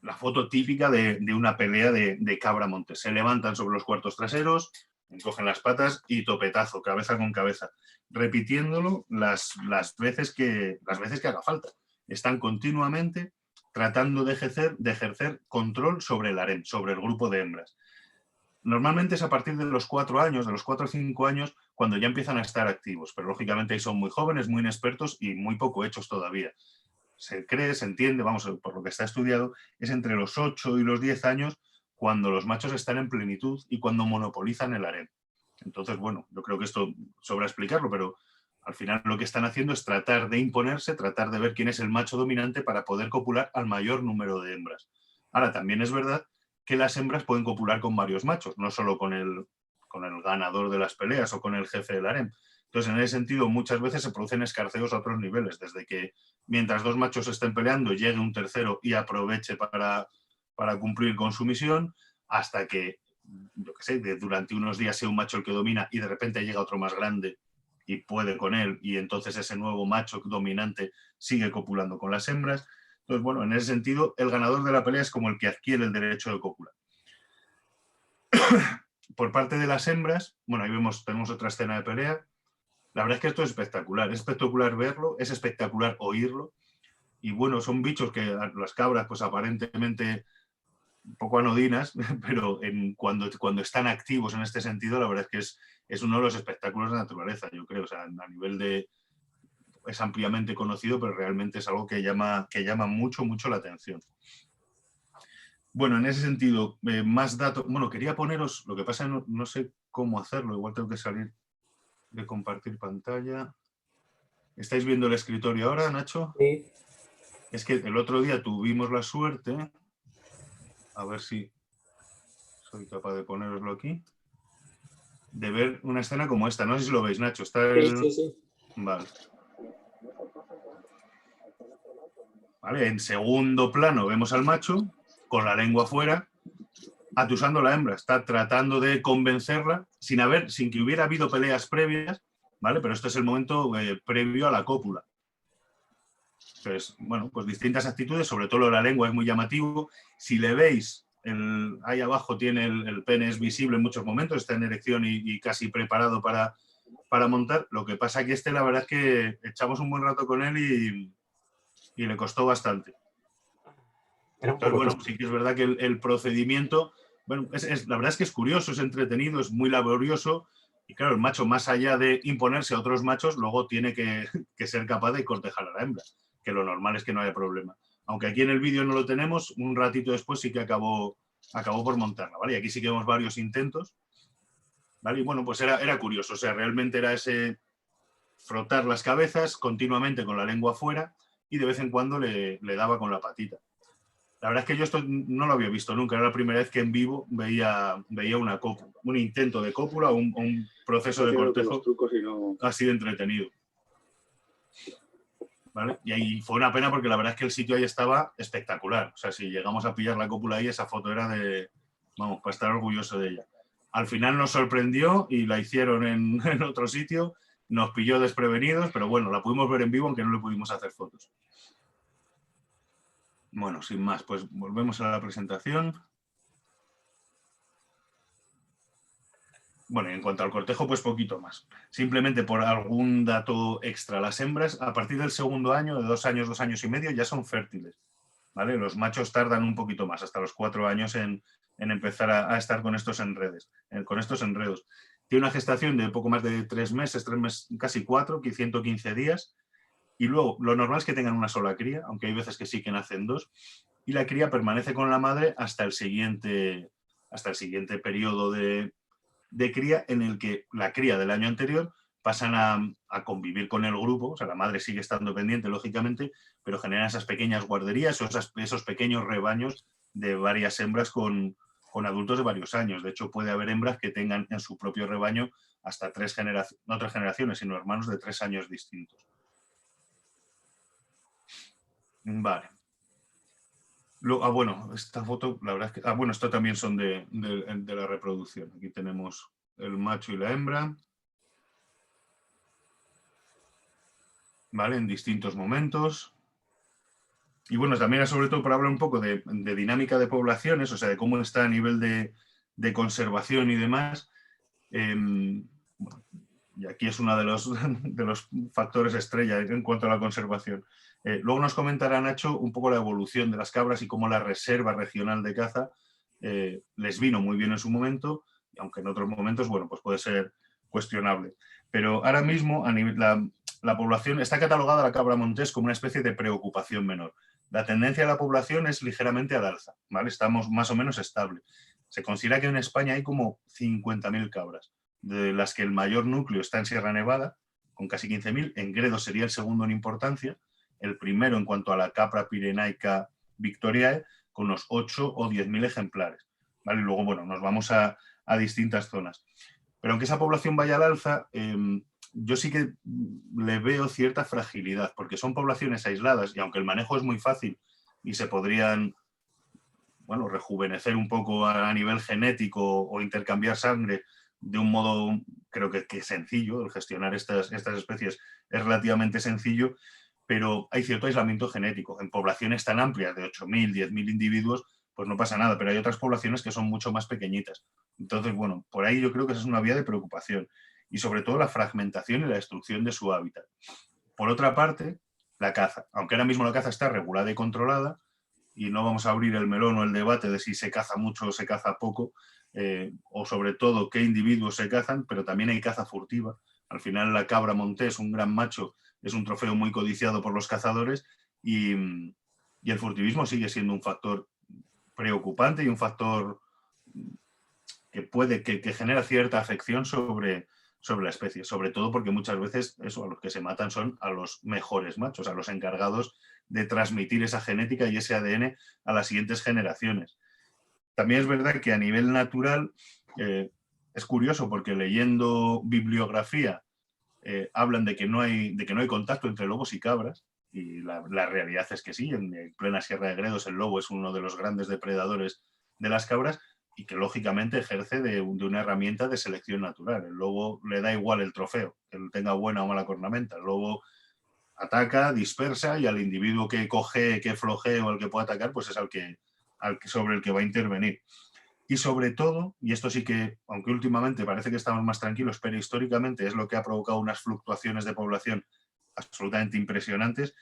La foto típica de una pelea de cabra montés. Se levantan sobre los cuartos traseros, encogen las patas y topetazo, cabeza con cabeza, repitiéndolo las veces que haga falta. Están continuamente tratando de ejercer control sobre el harén, sobre el grupo de hembras. Normalmente es a partir de los 4 años, de los 4 o 5 años, cuando ya empiezan a estar activos, pero lógicamente ahí son muy jóvenes, muy inexpertos y muy poco hechos todavía. Se cree, se entiende, vamos, por lo que está estudiado, es entre los 8 y los 10 años cuando los machos están en plenitud y cuando monopolizan el harén. Entonces, bueno, yo creo que esto sobra explicarlo, pero al final lo que están haciendo es tratar de imponerse, tratar de ver quién es el macho dominante para poder copular al mayor número de hembras. Ahora, también es verdad que las hembras pueden copular con varios machos, no solo con el ganador de las peleas o con el jefe del harén. Entonces, en ese sentido, muchas veces se producen escarceos a otros niveles, desde que mientras dos machos estén peleando, llegue un tercero y aproveche para cumplir con su misión, hasta que, yo qué sé, durante unos días sea un macho el que domina y de repente llega otro más grande y puede con él, y entonces ese nuevo macho dominante sigue copulando con las hembras. Entonces, bueno, en ese sentido, el ganador de la pelea es como el que adquiere el derecho de copular. por parte de las hembras, bueno, ahí tenemos otra escena de pelea. La verdad es que esto es espectacular verlo, es espectacular oírlo. Y bueno, son bichos que las cabras, pues aparentemente un poco anodinas, pero cuando están activos en este sentido, la verdad es que es uno de los espectáculos de la naturaleza, yo creo. O sea, a nivel de... es ampliamente conocido, pero realmente es algo que llama mucho, mucho la atención. Bueno, en ese sentido, más datos. Bueno, quería poneros, lo que pasa no sé cómo hacerlo, igual tengo que salir de compartir pantalla. ¿Estáis viendo el escritorio ahora, Nacho? Sí. Es que el otro día tuvimos la suerte, a ver si soy capaz de poneroslo aquí, de ver una escena como esta. No sé si lo veis, Nacho. Está Sí. Vale. Vale, en segundo plano vemos al macho con la lengua afuera, atusando a la hembra. Está tratando de convencerla sin que hubiera habido peleas previas, ¿vale? Pero este es el momento previo a la cópula. Entonces, bueno, pues distintas actitudes, sobre todo lo de la lengua es muy llamativo. Si le veis, ahí abajo tiene el pene, es visible en muchos momentos, está en erección y casi preparado para montar. Lo que pasa que la verdad es que echamos un buen rato con él y le costó bastante. Entonces, bueno, sí que es verdad que el procedimiento, bueno, la verdad es que es curioso, es entretenido, es muy laborioso. Y claro, el macho, más allá de imponerse a otros machos, luego tiene que ser capaz de cortejar a la hembra, que lo normal es que no haya problema. Aunque aquí en el vídeo no lo tenemos, un ratito después sí que acabó por montarla, ¿vale? Y aquí sí que vemos varios intentos, ¿vale? Y bueno, pues era curioso, o sea, realmente era ese frotar las cabezas continuamente con la lengua afuera y de vez en cuando le daba con la patita. La verdad es que yo esto no lo había visto nunca, era la primera vez que en vivo veía una cópula, un intento de cópula o un proceso de cortejo así de entretenido. ¿Vale? Y ahí fue una pena porque la verdad es que el sitio ahí estaba espectacular. O sea, si llegamos a pillar la cópula ahí, esa foto era de, vamos, para estar orgulloso de ella. Al final nos sorprendió y la hicieron en otro sitio, nos pilló desprevenidos, pero bueno, la pudimos ver en vivo aunque no le pudimos hacer fotos. Bueno, sin más, pues volvemos a la presentación. Bueno, en cuanto al cortejo, pues poquito más. Simplemente por algún dato extra. Las hembras, a partir del segundo año, de 2 años, 2 años y medio, ya son fértiles. ¿Vale? Los machos tardan un poquito más, hasta los 4 años en empezar a estar con estos enredos. Tiene una gestación de poco más de 3 meses, casi 4, 115 días. Y luego, lo normal es que tengan una sola cría, aunque hay veces que sí que nacen 2. Y la cría permanece con la madre hasta el siguiente periodo de cría, en el que la cría del año anterior pasan a convivir con el grupo. O sea, la madre sigue estando pendiente, lógicamente, pero generan esas pequeñas guarderías o esos pequeños rebaños de varias hembras con adultos de varios años. De hecho, puede haber hembras que tengan en su propio rebaño hasta 3 generaciones, no 3 generaciones, sino hermanos de 3 años distintos. Vale. Bueno, esta foto, la verdad es que... bueno, esto también son de la reproducción. Aquí tenemos el macho y la hembra. ¿Vale? En distintos momentos. Y bueno, también es sobre todo para hablar un poco de dinámica de poblaciones, o sea, de cómo está a nivel de conservación y demás. Y aquí es uno de los factores estrella en cuanto a la conservación. Luego nos comentará Nacho un poco la evolución de las cabras y cómo la reserva regional de caza les vino muy bien en su momento, aunque en otros momentos, bueno, pues puede ser cuestionable. Pero ahora mismo a nivel, la población está catalogada la cabra montés como una especie de preocupación menor. La tendencia de la población es ligeramente al alza, ¿vale? Estamos más o menos estable. Se considera que en España hay como 50.000 cabras, de las que el mayor núcleo está en Sierra Nevada, con casi 15.000. En Gredos sería el segundo en importancia, el primero en cuanto a la capra pirenaica victoriae, con unos 8 o 10.000 ejemplares. ¿Vale? Y luego, bueno, nos vamos a distintas zonas. Pero aunque esa población vaya al alza, yo sí que le veo cierta fragilidad, porque son poblaciones aisladas y aunque el manejo es muy fácil y se podrían, bueno, rejuvenecer un poco a nivel genético o intercambiar sangre de un modo, creo que sencillo, el gestionar estas especies es relativamente sencillo, pero hay cierto aislamiento genético. En poblaciones tan amplias de 8.000, 10.000 individuos, pues no pasa nada, pero hay otras poblaciones que son mucho más pequeñitas, Entonces, bueno, por ahí yo creo que esa es una vía de preocupación y sobre todo la fragmentación y la destrucción de su hábitat. Por otra parte, la caza. Aunque ahora mismo la caza está regulada y controlada, y no vamos a abrir el melón o el debate de si se caza mucho o se caza poco, o sobre todo qué individuos se cazan, pero también hay caza furtiva. Al final la cabra montés, un gran macho, es un trofeo muy codiciado por los cazadores y el furtivismo sigue siendo un factor preocupante y un factor que genera cierta afección sobre la especie, sobre todo porque muchas veces eso, a los que se matan son a los mejores machos, a los encargados de transmitir esa genética y ese ADN a las siguientes generaciones. También es verdad que a nivel natural es curioso porque leyendo bibliografía hablan de que no hay contacto entre lobos y cabras, y la realidad es que sí, en plena Sierra de Gredos el lobo es uno de los grandes depredadores de las cabras y que lógicamente ejerce de una herramienta de selección natural. El lobo le da igual el trofeo, que él tenga buena o mala cornamenta. El lobo ataca, dispersa y al individuo que coge, que flojee o al que pueda atacar, pues es sobre el que va a intervenir. Y sobre todo, y esto sí que, aunque últimamente parece que estamos más tranquilos, pero históricamente es lo que ha provocado unas fluctuaciones de población absolutamente impresionantes,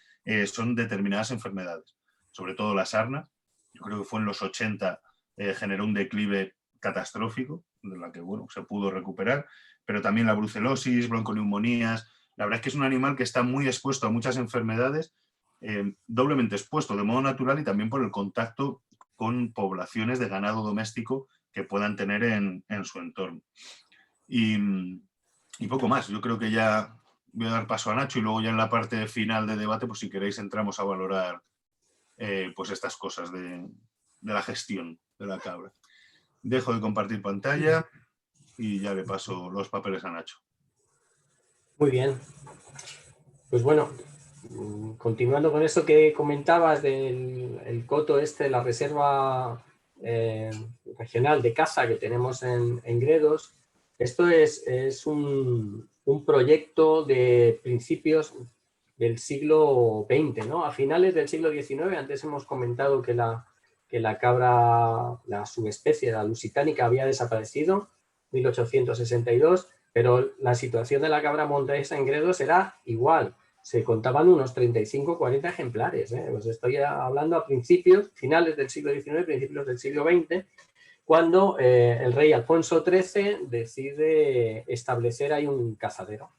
son determinadas enfermedades. Sobre todo la sarna, yo creo que fue en los 80, generó un declive catastrófico, de la que bueno, se pudo recuperar, pero también la brucelosis, bronconeumonías. La verdad es que es un animal que está muy expuesto a muchas enfermedades, doblemente expuesto de modo natural y también por el contacto con poblaciones de ganado doméstico que puedan tener en su entorno. Y poco más. Yo creo que ya voy a dar paso a Nacho y luego ya en la parte final de debate, pues si queréis entramos a valorar pues estas cosas de la gestión de la cabra. Dejo de compartir pantalla y ya le paso los papeles a Nacho. Muy bien. Pues bueno, continuando con eso que comentabas del coto la reserva regional de caza que tenemos en Gredos, esto es un proyecto de principios del siglo XX, ¿no? A finales del siglo XIX, antes hemos comentado que la cabra, la subespecie, la lusitánica, había desaparecido, 1862, pero la situación de la cabra montés en Gredos era igual. Se contaban unos 35-40 ejemplares. Os estoy hablando a finales del siglo XIX, principios del siglo XX, cuando el rey Alfonso XIII decide establecer ahí un cazadero.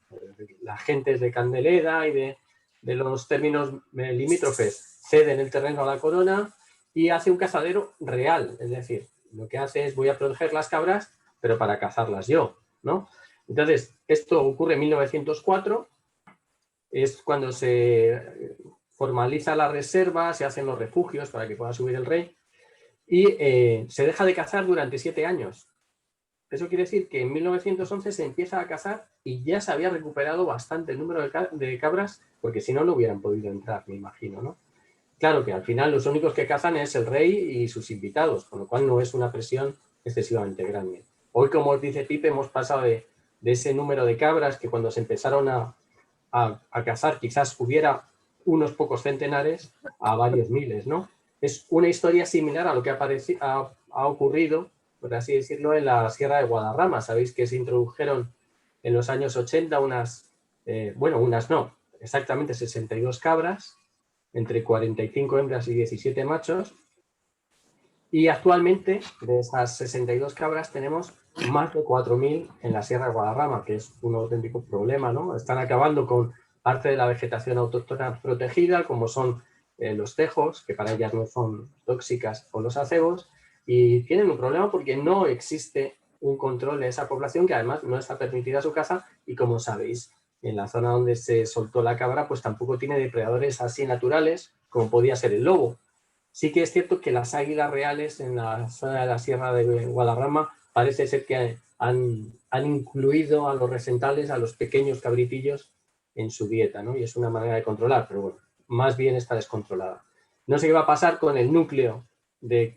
Las gentes de Candelera y de los términos limítrofes ceden el terreno a la corona y hace un cazadero real. Es decir, lo que hace es voy a proteger las cabras, pero para cazarlas yo, ¿no? Entonces, esto ocurre en 1904, es cuando se formaliza la reserva, se hacen los refugios para que pueda subir el rey y se deja de cazar durante 7 años. Eso quiere decir que en 1911 se empieza a cazar y ya se había recuperado bastante el número de cabras, porque si no, no hubieran podido entrar, me imagino, ¿no? Claro que al final los únicos que cazan es el rey y sus invitados, con lo cual no es una presión excesivamente grande. Hoy, como os dice Pipe, hemos pasado de ese número de cabras que cuando se empezaron a cazar quizás hubiera unos pocos centenares a varios miles, ¿no? Es una historia similar a lo que ha ocurrido, por así decirlo, en la Sierra de Guadarrama. Sabéis que se introdujeron en los años 80 exactamente 62 cabras, entre 45 hembras y 17 machos, y actualmente de esas 62 cabras tenemos más de 4.000 en la Sierra de Guadarrama, que es un auténtico problema, ¿no? Están acabando con parte de la vegetación autóctona protegida, como son los tejos, que para ellas no son tóxicas, o los acebos, y tienen un problema porque no existe un control de esa población, que además no está permitida su caza, y como sabéis, en la zona donde se soltó la cabra, pues tampoco tiene depredadores así naturales, como podía ser el lobo. Sí que es cierto que las águilas reales en la zona de la Sierra de Guadarrama parece ser que han incluido a los recentales, a los pequeños cabritillos, en su dieta, ¿no? Y es una manera de controlar, pero bueno, más bien está descontrolada. No sé qué va a pasar con el núcleo de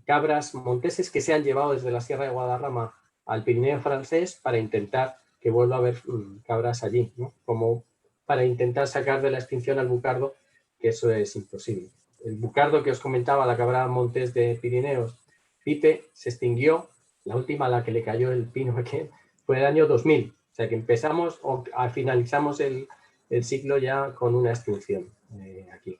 cabras monteses que se han llevado desde la Sierra de Guadarrama al Pirineo francés para intentar que vuelva a haber cabras allí, ¿no? Como para intentar sacar de la extinción al bucardo, que eso es imposible. El bucardo que os comentaba, la cabra montés de Pirineos, Pipe, se extinguió La última a la que le cayó el pino aquí fue el año 2000. O sea que empezamos o finalizamos el ciclo ya con una extinción aquí.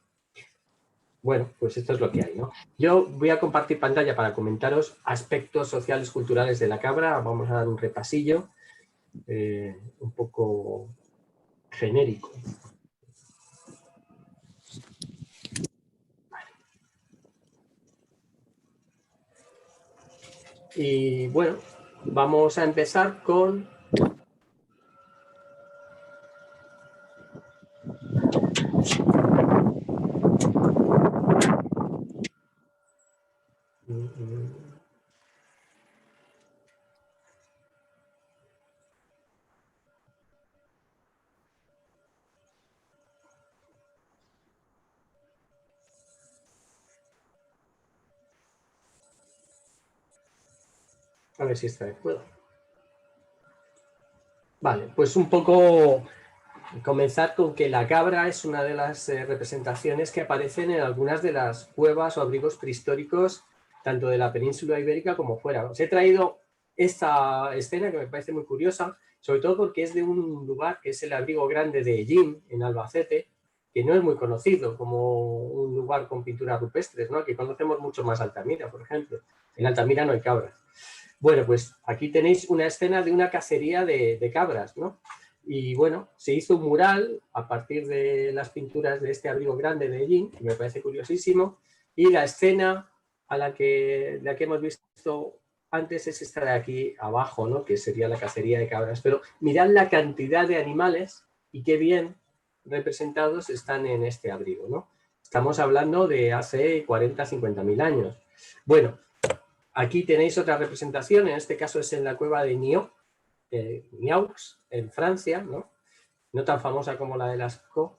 Bueno, pues esto es lo que hay, ¿no? Yo voy a compartir pantalla para comentaros aspectos sociales, culturales de la cabra. Vamos a dar un repasillo un poco genérico. Vale. Y bueno, vamos a empezar con... A ver si esta vez puedo. Vale, pues un poco comenzar con que la cabra es una de las representaciones que aparecen en algunas de las cuevas o abrigos prehistóricos, tanto de la península ibérica como fuera. Os he traído esta escena que me parece muy curiosa, sobre todo porque es de un lugar que es el abrigo grande de Ellín, en Albacete, que no es muy conocido como un lugar con pinturas rupestres, ¿no? Aquí conocemos mucho más Altamira, por ejemplo. En Altamira no hay cabras. Bueno, pues aquí tenéis una escena de una cacería de cabras, ¿no? Y bueno, se hizo un mural a partir de las pinturas de este abrigo grande de Ellín, que me parece curiosísimo, y la escena a la que hemos visto antes es esta de aquí abajo, ¿no? Que sería la cacería de cabras. Pero mirad la cantidad de animales y qué bien representados están en este abrigo, ¿no? Estamos hablando de hace 40, 50.000 años. Bueno, aquí tenéis otra representación, en este caso es en la cueva de Niaux, en Francia, ¿no? No tan famosa como la de Lascaux,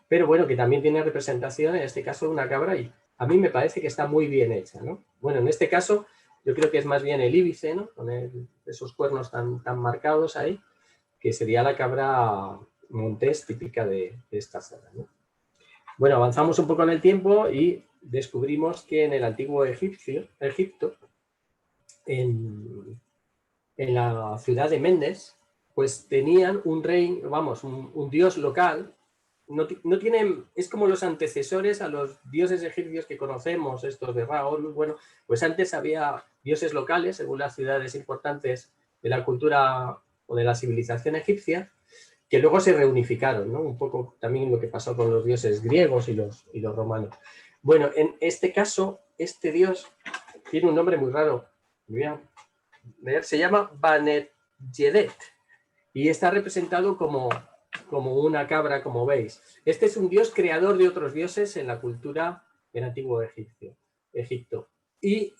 pero bueno, que también tiene representación, en este caso, de una cabra, y a mí me parece que está muy bien hecha, ¿no? Bueno, en este caso, yo creo que es más bien el íbice, ¿no? Con esos cuernos tan marcados ahí, que sería la cabra montés típica de esta zona, ¿no? Bueno, avanzamos un poco en el tiempo y descubrimos que en el antiguo Egipto, en la ciudad de Mendes, pues tenían un rey, vamos, un dios local. No tienen, es como los antecesores a los dioses egipcios que conocemos, estos de Ra, Horus. Bueno, pues antes había dioses locales según las ciudades importantes de la cultura o de la civilización egipcia, que luego se reunificaron, ¿no? Un poco también lo que pasó con los dioses griegos y los romanos. Bueno, en este caso, este dios tiene un nombre muy raro. Se llama Banetjedet y está representado como una cabra, como veis. Este es un dios creador de otros dioses en la cultura del antiguo Egipto. Y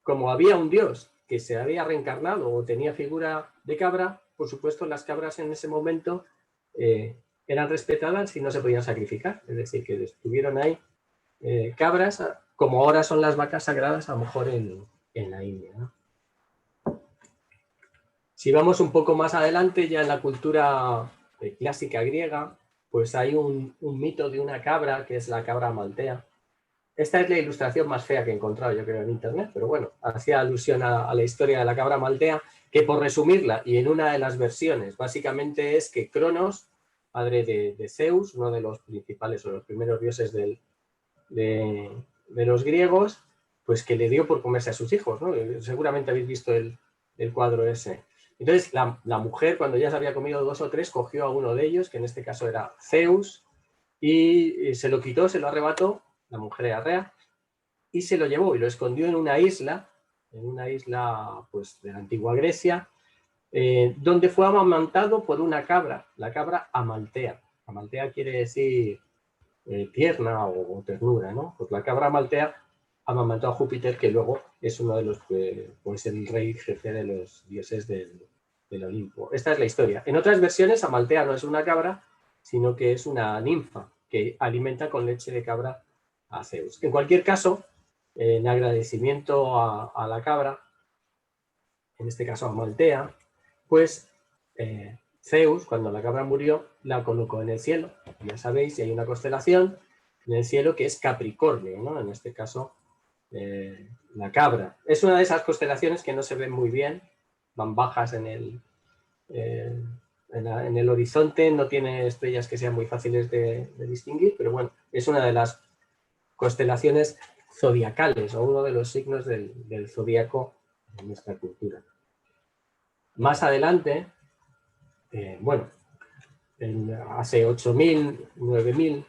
como había un dios que se había reencarnado o tenía figura de cabra, por supuesto las cabras en ese momento eran respetadas y no se podían sacrificar. Es decir, que estuvieron ahí cabras, como ahora son las vacas sagradas, a lo mejor en la India, ¿no? Si vamos un poco más adelante, ya en la cultura clásica griega, pues hay un mito de una cabra, que es la cabra maltea. Esta es la ilustración más fea que he encontrado, yo creo, en internet, pero bueno, hacía alusión a la historia de la cabra maltea, que por resumirla, y en una de las versiones, básicamente es que Cronos, padre de Zeus, uno de los principales o los primeros dioses de los griegos, pues que le dio por comerse a sus hijos, ¿no? Seguramente habéis visto el cuadro ese. Entonces, la mujer, cuando ya se había comido 2 o 3, cogió a uno de ellos, que en este caso era Zeus, y se lo quitó, se lo arrebató, la mujer era Rea, y se lo llevó y lo escondió en una isla pues, de la antigua Grecia, donde fue amamantado por una cabra, la cabra Amaltea. Amaltea quiere decir tierna o ternura, ¿no? Pues la cabra Amaltea amamantó a Júpiter, que luego es uno de los, pues el rey jefe de los dioses del Olimpo. Esta es la historia. En otras versiones, Amaltea no es una cabra, sino que es una ninfa que alimenta con leche de cabra a Zeus. En cualquier caso, en agradecimiento a la cabra, en este caso a Amaltea, pues Zeus, cuando la cabra murió, la colocó en el cielo. Ya sabéis, hay una constelación en el cielo que es Capricornio, ¿no? En este caso, la cabra. Es una de esas constelaciones que no se ven muy bien, van bajas en el horizonte, no tiene estrellas que sean muy fáciles de distinguir, pero bueno, es una de las constelaciones zodiacales o uno de los signos del zodíaco en nuestra cultura. Más adelante, bueno, hace 8.000, 9.000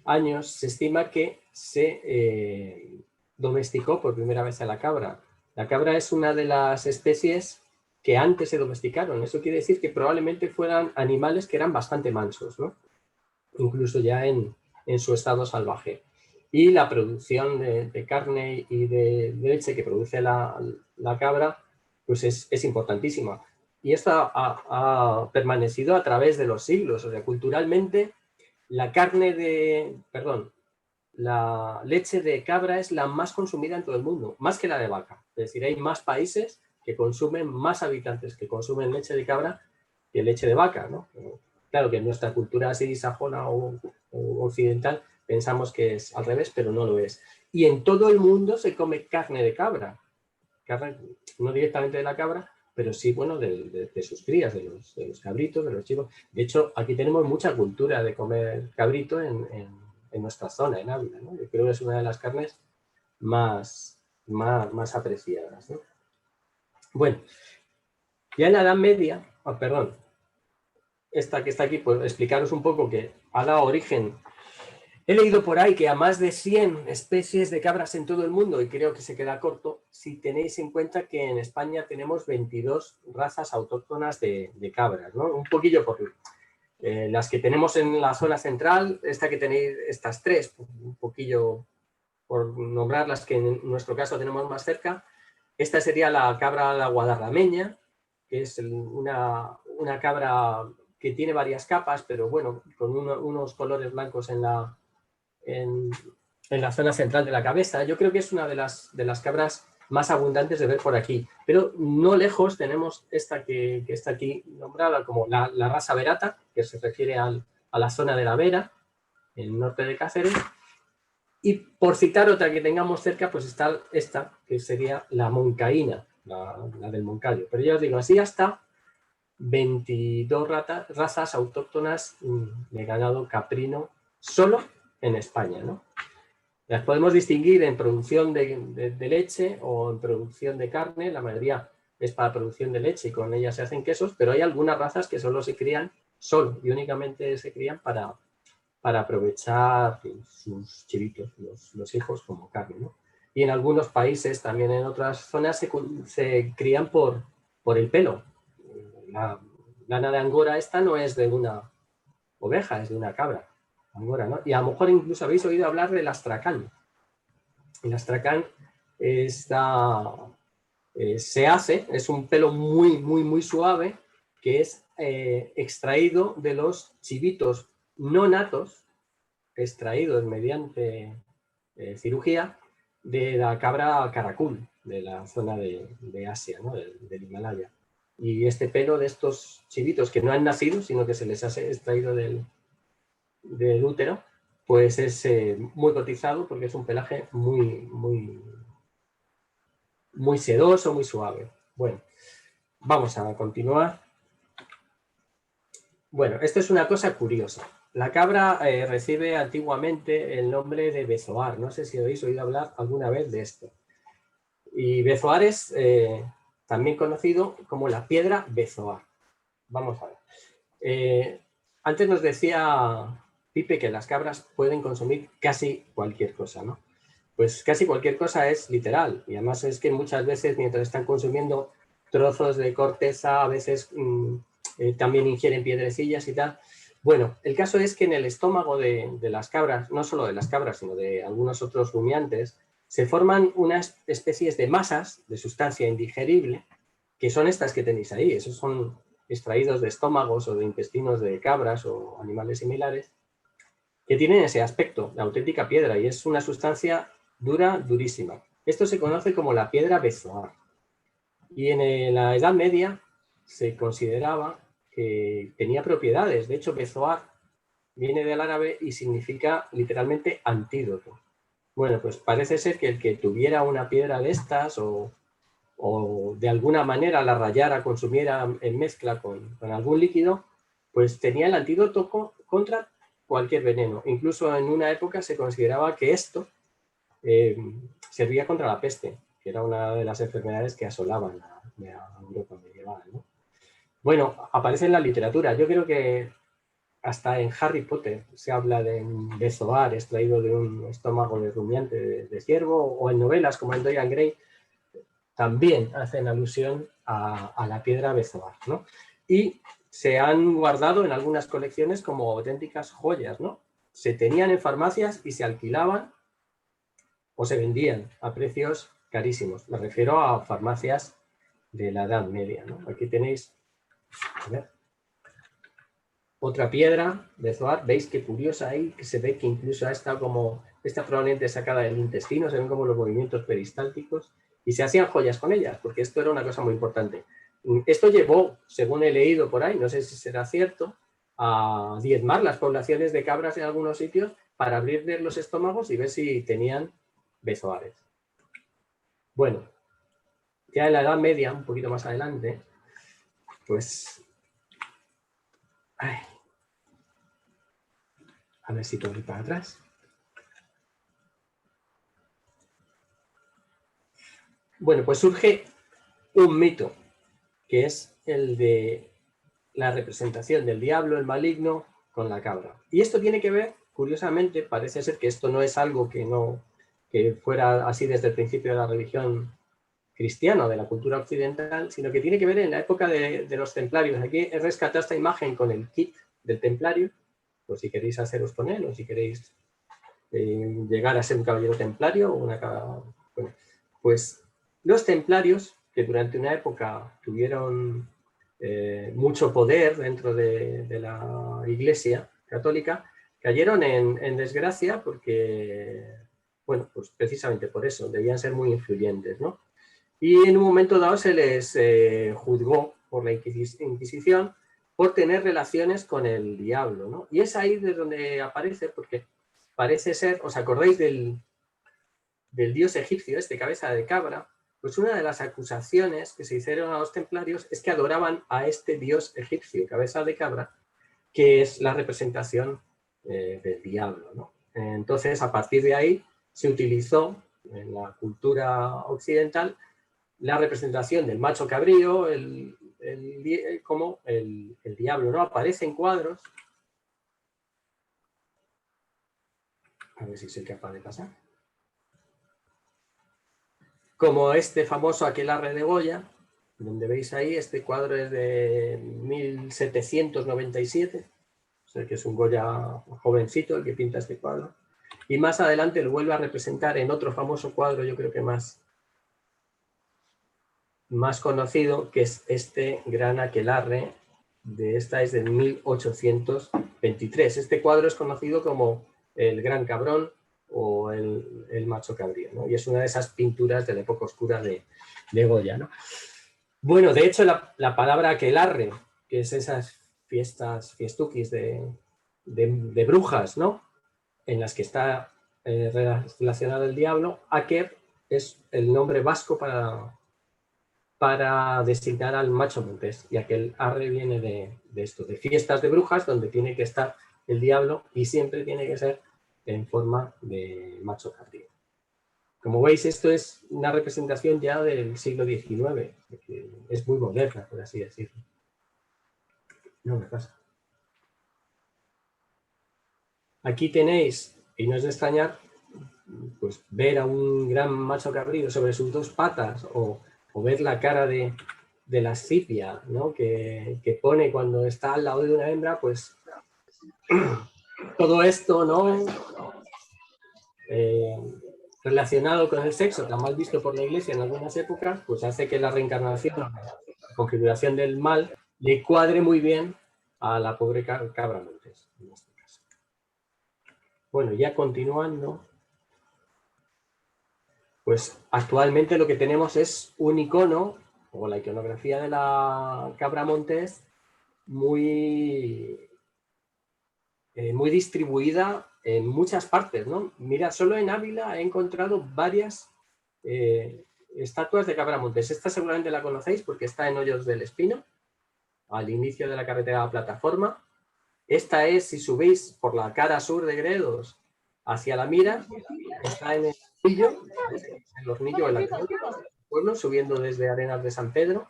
años se estima que se domesticó por primera vez a la cabra. La cabra es una de las especies que antes se domesticaron. Eso quiere decir que probablemente fueran animales que eran bastante mansos, ¿no? Incluso ya en su estado salvaje. Y la producción de carne y de leche que produce la cabra pues es importantísima. Y esto ha permanecido a través de los siglos. O sea, culturalmente, la leche de cabra es la más consumida en todo el mundo, más que la de vaca. Es decir, hay más países que consumen, más habitantes que consumen leche de cabra que leche de vaca, ¿no? Claro que en nuestra cultura así sajona o occidental pensamos que es al revés, pero no lo es. Y en todo el mundo se come carne de cabra. Carne, no directamente de la cabra, pero sí, bueno, de sus crías, de los cabritos, de los chivos. De hecho, aquí tenemos mucha cultura de comer cabrito en nuestra zona, en Ávila, ¿no? Yo creo que es una de las carnes más apreciadas, ¿no? Bueno, ya en la Edad Media, perdón, esta que está aquí, pues explicaros un poco que ha dado origen. He leído por ahí que a más de 100 especies de cabras en todo el mundo, y creo que se queda corto si tenéis en cuenta que en España tenemos 22 razas autóctonas de cabras, ¿no? Un poquillo por las que tenemos en la zona central, esta que tenéis, estas tres, un poquillo por nombrar las que en nuestro caso tenemos más cerca. Esta sería la cabra la guadarrameña, que es una cabra que tiene varias capas, pero bueno, con unos colores blancos en la zona central de la cabeza. Yo creo que es una de las cabras más abundantes de ver por aquí. Pero no lejos tenemos esta que está aquí nombrada como la raza verata, que se refiere a la zona de la Vera, en el norte de Cáceres. Y por citar otra que tengamos cerca, pues está esta, que sería la moncaína, la del Moncayo. Pero ya os digo, así hasta 22 razas autóctonas de ganado caprino solo en España, ¿no? Las podemos distinguir en producción de leche o en producción de carne. La mayoría es para producción de leche y con ellas se hacen quesos, pero hay algunas razas que solo se crían, solo y únicamente se crían para aprovechar sus chivitos, los hijos, como carne, ¿no? Y en algunos países, también en otras zonas, se crían por el pelo. La lana de Angora esta no es de una oveja, es de una cabra. Angora, ¿no? Y a lo mejor incluso habéis oído hablar del astracán. El astracán se hace, es un pelo muy suave que es extraído de los chivitos no natos, extraídos mediante cirugía de la cabra caracul, de la zona de Asia, ¿no? del Himalaya. Y este pelo de estos chivitos que no han nacido, sino que se les ha extraído del útero, pues es muy cotizado porque es un pelaje muy sedoso, muy suave. Bueno, vamos a continuar. Bueno, esto es una cosa curiosa. La cabra recibe antiguamente el nombre de bezoar. No sé si habéis oído hablar alguna vez de esto. Y bezoar es también conocido como la piedra bezoar. Vamos a ver. Antes nos decía Pipe que las cabras pueden consumir casi cualquier cosa, ¿no? Pues casi cualquier cosa es literal. Y además es que muchas veces mientras están consumiendo trozos de corteza, a veces también ingieren piedrecillas y tal. Bueno, el caso es que en el estómago de las cabras, no solo de las cabras, sino de algunos otros rumiantes, se forman unas especies de masas de sustancia indigerible, que son estas que tenéis ahí. Esos son extraídos de estómagos o de intestinos de cabras o animales similares, que tienen ese aspecto, la auténtica piedra, y es una sustancia dura, durísima. Esto se conoce como la piedra bezoar. Y en la Edad Media se consideraba que tenía propiedades. De hecho, bezoar viene del árabe y significa literalmente antídoto. Bueno, pues parece ser que el que tuviera una piedra de estas o de alguna manera la rayara, consumiera en mezcla con algún líquido, pues tenía el antídoto contra cualquier veneno. Incluso en una época se consideraba que esto servía contra la peste, que era una de las enfermedades que asolaban a Europa medieval, ¿no? Bueno, aparece en la literatura. Yo creo que hasta en Harry Potter se habla de un bezoar extraído de un estómago de rumiante de ciervo, o en novelas como en Dorian Gray también hacen alusión a la piedra bezoar, ¿no? Y se han guardado en algunas colecciones como auténticas joyas, ¿no? Se tenían en farmacias y se alquilaban o se vendían a precios carísimos. Me refiero a farmacias de la Edad Media, ¿no? Aquí tenéis, a ver, otra piedra de Zoar. Veis qué curiosa ahí, que se ve que incluso ha estado como, está probablemente sacada del intestino, se ven como los movimientos peristálticos, y se hacían joyas con ellas, porque esto era una cosa muy importante. Esto llevó, según he leído por ahí, no sé si será cierto, a diezmar las poblaciones de cabras en algunos sitios para abrirles los estómagos y ver si tenían bezoares. Bueno, ya en la Edad Media, un poquito más adelante, pues... a ver si puedo ir para atrás. Bueno, pues surge un mito, que es el de la representación del diablo, el maligno, con la cabra. Y esto tiene que ver, curiosamente, parece ser que esto no es algo que fuera así desde el principio de la religión cristiana o de la cultura occidental, sino que tiene que ver en la época de los templarios. Aquí he rescatado esta imagen con el kit del templario, pues si queréis haceros con él o si queréis llegar a ser un caballero templario o una... Bueno, pues los templarios, que durante una época tuvieron mucho poder dentro de la Iglesia católica, cayeron en desgracia porque, bueno, pues precisamente por eso, debían ser muy influyentes, ¿no? Y en un momento dado se les juzgó por la Inquisición por tener relaciones con el diablo, ¿no? Y es ahí de donde aparece, porque parece ser, ¿os acordáis del dios egipcio, cabeza de cabra? Pues una de las acusaciones que se hicieron a los templarios es que adoraban a este dios egipcio, cabeza de cabra, que es la representación del diablo, ¿no? Entonces, a partir de ahí, se utilizó en la cultura occidental la representación del macho cabrío, como el diablo, ¿no? Aparece en cuadros. A ver si soy capaz de pasar. Como este famoso Aquelarre de Goya, donde veis ahí, este cuadro es de 1797, o sea que es un Goya jovencito el que pinta este cuadro. Y más adelante lo vuelve a representar en otro famoso cuadro, yo creo que más conocido, que es este gran aquelarre, esta es de 1823. Este cuadro es conocido como el Gran Cabrón o el Macho Cabrío, ¿no? Y es una de esas pinturas de la época oscura de Goya, ¿no? Bueno, de hecho la palabra aquelarre, que es esas fiestuquis de brujas, ¿no? En las que está relacionado el diablo, aquer es el nombre vasco para designar al macho montés, y aquel arre viene de esto, de fiestas de brujas donde tiene que estar el diablo y siempre tiene que ser en forma de macho cabrío. Como veis, esto es una representación ya del siglo XIX, que es muy moderna, por así decirlo. No me pasa. Aquí tenéis, y no es de extrañar, pues ver a un gran macho cabrío sobre sus dos patas o ver la cara de la escipia, ¿no? que pone cuando está al lado de una hembra, pues todo esto, ¿no? Relacionado con el sexo, tan mal visto por la Iglesia en algunas épocas, pues hace que la reencarnación, la configuración del mal, le cuadre muy bien a la pobre cabra montés, en este caso. Bueno, ya continuando, pues actualmente lo que tenemos es un icono, o la iconografía de la cabra montés, muy distribuida en muchas partes, ¿no? Mira, solo en Ávila he encontrado varias estatuas de cabra montés. Esta seguramente la conocéis porque está en Hoyos del Espino, al inicio de la carretera a la plataforma. Esta es, si subís por la cara sur de Gredos hacia la Mira, está en el Hornillo, en el Hornillo de la pueblo, subiendo desde Arenas de San Pedro.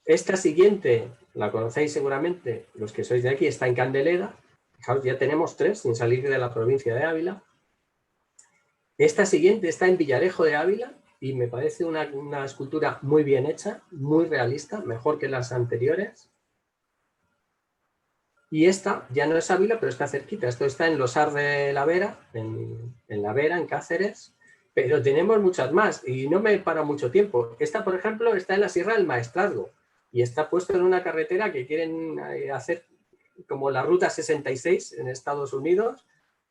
Esta siguiente, la conocéis seguramente, los que sois de aquí, está en Candeleda. Fijaos, ya tenemos 3 sin salir de la provincia de Ávila. Esta siguiente está en Villarejo de Ávila y me parece una escultura muy bien hecha, muy realista, mejor que las anteriores. Y esta ya no es Ávila, pero está cerquita. Esto está en Losar de la Vera, en La Vera, en Cáceres. Pero tenemos muchas más y no me para mucho tiempo. Esta, por ejemplo, está en la Sierra del Maestrazgo y está puesto en una carretera que quieren hacer como la Ruta 66 en Estados Unidos.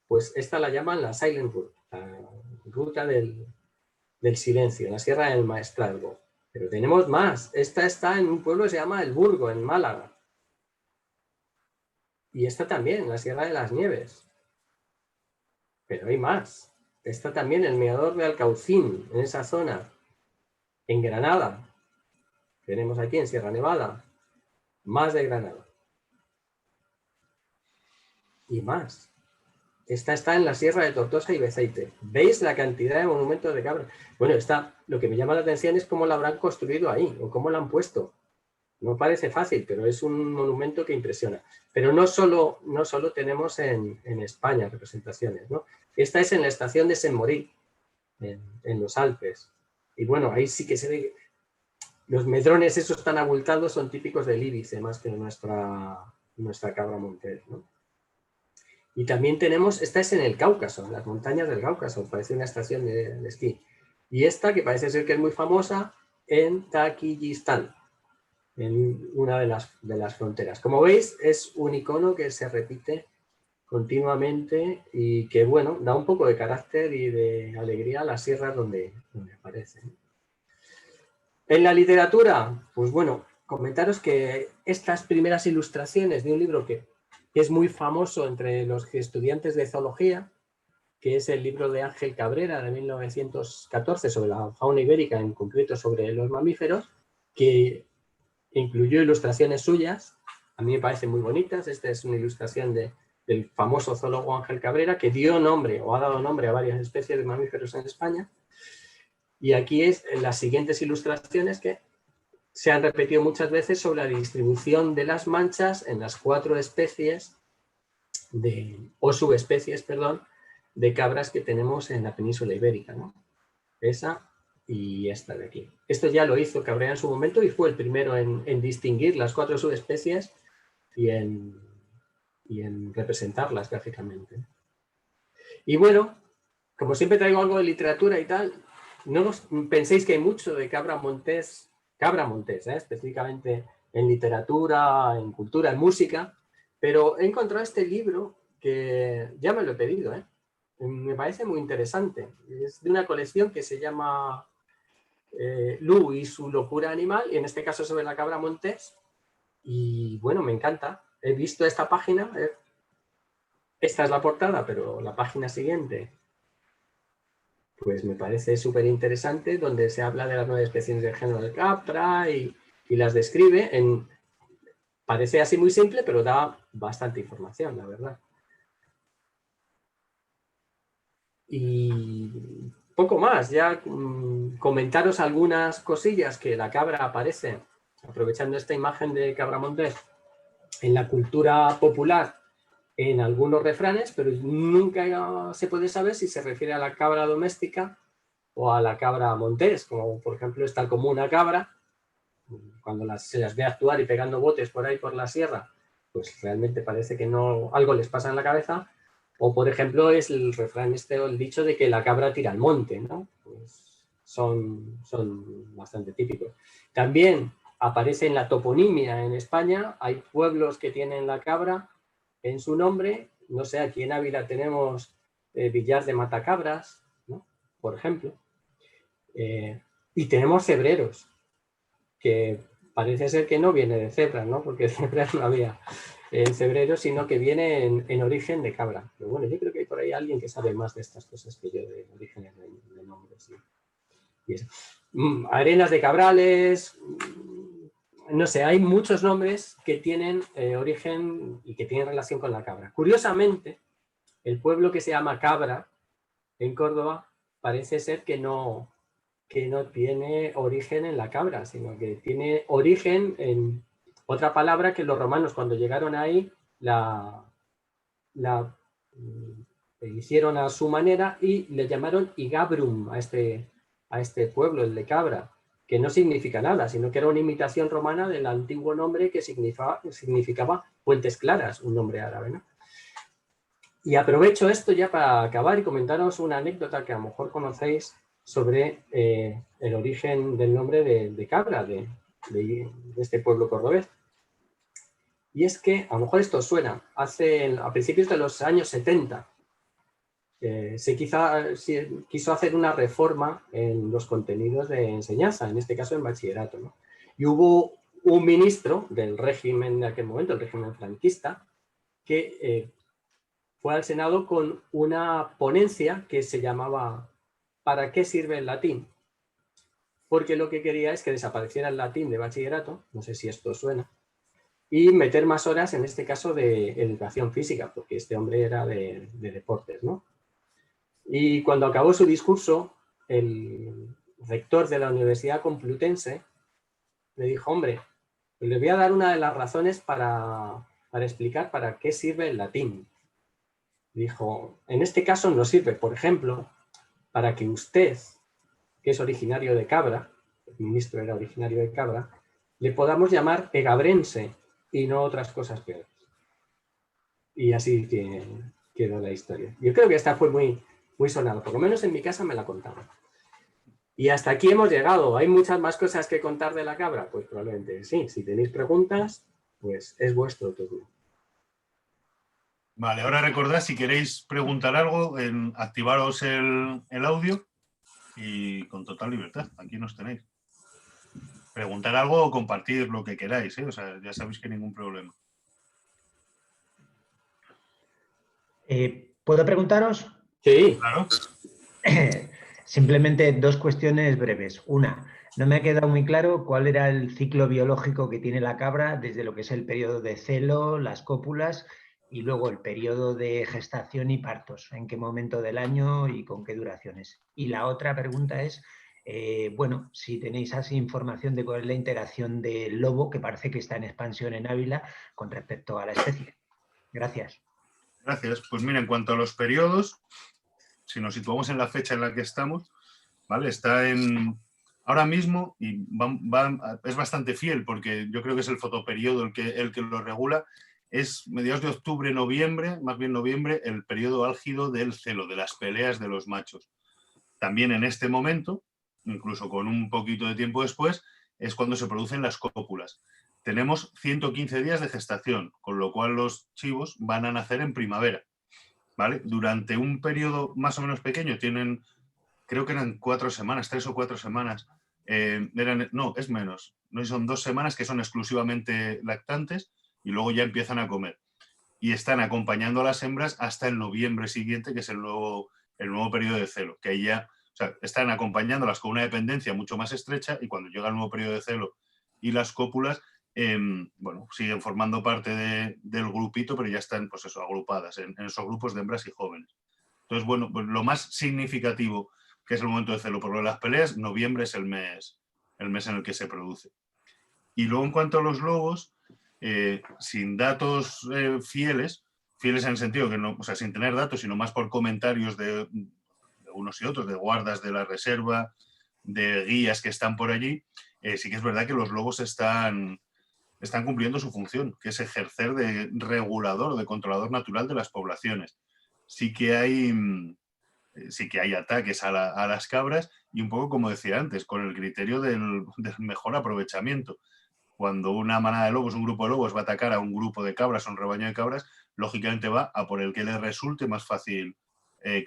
Pues esta la llaman la Silent Route, la ruta del silencio, la Sierra del Maestrazgo. Pero tenemos más. Esta está en un pueblo que se llama El Burgo, en Málaga. Y esta también, la Sierra de las Nieves. Pero hay más. Está también el Mirador de Alcaucín, en esa zona. En Granada. Tenemos aquí en Sierra Nevada. Más de Granada. Y más. Esta está en la Sierra de Tortosa y Beceite. ¿Veis la cantidad de monumentos de cabra? Bueno, lo que me llama la atención es cómo la habrán construido ahí, o cómo la han puesto. No parece fácil, pero es un monumento que impresiona. Pero no solo tenemos en España representaciones, ¿no? Esta es en la estación de Saint-Maurice, en los Alpes. Y bueno, ahí sí que se ve. Los medrones esos tan abultados son típicos del Íbice, más que de nuestra cabra montés, ¿no? Y también tenemos, esta es en el Cáucaso, en las montañas del Cáucaso, parece una estación de esquí. Y esta, que parece ser que es muy famosa, en Tayikistán, en una de las fronteras. Como veis, es un icono que se repite continuamente y que, bueno, da un poco de carácter y de alegría a las sierras donde aparece. En la literatura, pues bueno, comentaros que estas primeras ilustraciones de un libro que es muy famoso entre los estudiantes de zoología, que es el libro de Ángel Cabrera de 1914 sobre la fauna ibérica, en concreto sobre los mamíferos, que incluyó ilustraciones suyas, a mí me parecen muy bonitas. Esta es una ilustración del famoso zoólogo Ángel Cabrera, que dio nombre o ha dado nombre a varias especies de mamíferos en España. Y aquí es en las siguientes ilustraciones que se han repetido muchas veces sobre la distribución de las manchas en las 4 especies o subespecies, perdón, de cabras que tenemos en la península ibérica, ¿no? Esa y esta de aquí. Esto ya lo hizo Cabrera en su momento y fue el primero en distinguir las 4 subespecies y en representarlas gráficamente. Y bueno, como siempre traigo algo de literatura y tal, no penséis que hay mucho de cabra montés, específicamente en literatura, en cultura, en música, pero he encontrado este libro que ya me lo he pedido, me parece muy interesante. Es de una colección que se llama Lu y su locura animal, y en este caso sobre la cabra montés. Y bueno, me encanta. He visto esta página, esta es la portada, pero la página siguiente pues me parece súper interesante, donde se habla de las 9 especies del género de capra y las describe. Parece así muy simple, pero da bastante información, la verdad. Y poco más, ya comentaros algunas cosillas que la cabra aparece, aprovechando esta imagen de cabra montés, en la cultura popular, en algunos refranes, pero nunca se puede saber si se refiere a la cabra doméstica o a la cabra montés, como por ejemplo es tal como una cabra, cuando se las ve actuar y pegando botes por ahí por la sierra, pues realmente parece que no, algo les pasa en la cabeza. O por ejemplo es el refrán o el dicho de que la cabra tira al monte, ¿no? Pues son bastante típicos. También aparece en la toponimia en España, hay pueblos que tienen la cabra en su nombre. No sé, aquí en Ávila tenemos Villar de Matacabras, ¿no? Por ejemplo. Y tenemos cebreros, que parece ser que no viene de cebras, ¿no? Porque cebras no había en febrero, sino que viene en origen de cabra. Pero bueno, yo creo que hay por ahí alguien que sabe más de estas cosas que yo, de orígenes de nombres. Y eso. Arenas de Cabrales, no sé, hay muchos nombres que tienen origen y que tienen relación con la cabra. Curiosamente, el pueblo que se llama Cabra, en Córdoba, parece ser que no tiene origen en la cabra, sino que tiene origen en otra palabra que los romanos, cuando llegaron ahí, la hicieron a su manera y le llamaron Igabrum a este pueblo, el de Cabra, que no significa nada, sino que era una imitación romana del antiguo nombre que significaba Puentes Claras, un nombre árabe, ¿no? Y aprovecho esto ya para acabar y comentaros una anécdota que a lo mejor conocéis sobre el origen del nombre de Cabra, de este pueblo cordobés. Y es que, a lo mejor esto suena, a principios de los años 70, se quiso hacer una reforma en los contenidos de enseñanza, en este caso en bachillerato, ¿no? Y hubo un ministro del régimen de aquel momento, el régimen franquista, que fue al Senado con una ponencia que se llamaba ¿Para qué sirve el latín? Porque lo que quería es que desapareciera el latín de bachillerato, no sé si esto suena, y meter más horas, en este caso, de educación física, porque este hombre era de deportes, ¿no? Y cuando acabó su discurso, el rector de la Universidad Complutense le dijo, hombre, pues le voy a dar una de las razones para explicar para qué sirve el latín. Dijo, en este caso nos sirve, por ejemplo, para que usted, que es originario de Cabra, el ministro era originario de Cabra, le podamos llamar egabrense y no otras cosas peores. Y así quedó la historia. Yo creo que esta fue muy, muy sonada, por lo menos en mi casa me la contaban. Y hasta aquí hemos llegado. ¿Hay muchas más cosas que contar de la cabra? Pues probablemente sí. Si tenéis preguntas, pues es vuestro turno. Vale, ahora recordad, si queréis preguntar algo, activaros el audio y con total libertad, aquí nos tenéis. Preguntar algo o compartir lo que queráis, ¿eh? O sea, ya sabéis que ningún problema. ¿Puedo preguntaros? Sí. Claro. Simplemente dos cuestiones breves. Una, no me ha quedado muy claro cuál era el ciclo biológico que tiene la cabra desde lo que es el periodo de celo, las cópulas y luego el periodo de gestación y partos. ¿En qué momento del año y con qué duraciones? Y la otra pregunta es, bueno, si tenéis así información de cuál es la interacción del lobo, que parece que está en expansión en Ávila, con respecto a la especie. Gracias. Gracias. Pues mira, en cuanto a los periodos, si nos situamos en la fecha en la que estamos, ¿vale? Está en... Ahora mismo, y es bastante fiel, porque yo creo que es el fotoperiodo el que lo regula, es mediados de octubre, noviembre, más bien noviembre, el periodo álgido del celo, de las peleas de los machos. También en este momento, incluso con un poquito de tiempo después, es cuando se producen las cópulas. Tenemos 115 días de gestación, con lo cual los chivos van a nacer en primavera, ¿vale? Durante un periodo más o menos pequeño tienen, creo que eran 4 semanas, 3 o 4 semanas, no, es menos, no son 2 semanas que son exclusivamente lactantes y luego ya empiezan a comer. Y están acompañando a las hembras hasta el noviembre siguiente, que es el nuevo periodo de celo, que ahí ya, o sea, están acompañándolas con una dependencia mucho más estrecha y cuando llega el nuevo periodo de celo y las cópulas, bueno, siguen formando parte del grupito, pero ya están, pues eso, agrupadas en esos grupos de hembras y jóvenes. Entonces, bueno, pues lo más significativo que es el momento de celo por lo de las peleas, noviembre es el mes en el que se produce. Y luego en cuanto a los lobos, sin datos fieles en el sentido que no, o sea, sin tener datos, sino más por comentarios de unos y otros, de guardas de la reserva, de guías que están por allí, sí que es verdad que los lobos están cumpliendo su función, que es ejercer de regulador, de controlador natural de las poblaciones. Sí que hay ataques a las cabras y un poco como decía antes, con el criterio del mejor aprovechamiento. Cuando una manada de lobos, un grupo de lobos va a atacar a un grupo de cabras o un rebaño de cabras, lógicamente va a por el que le resulte más fácil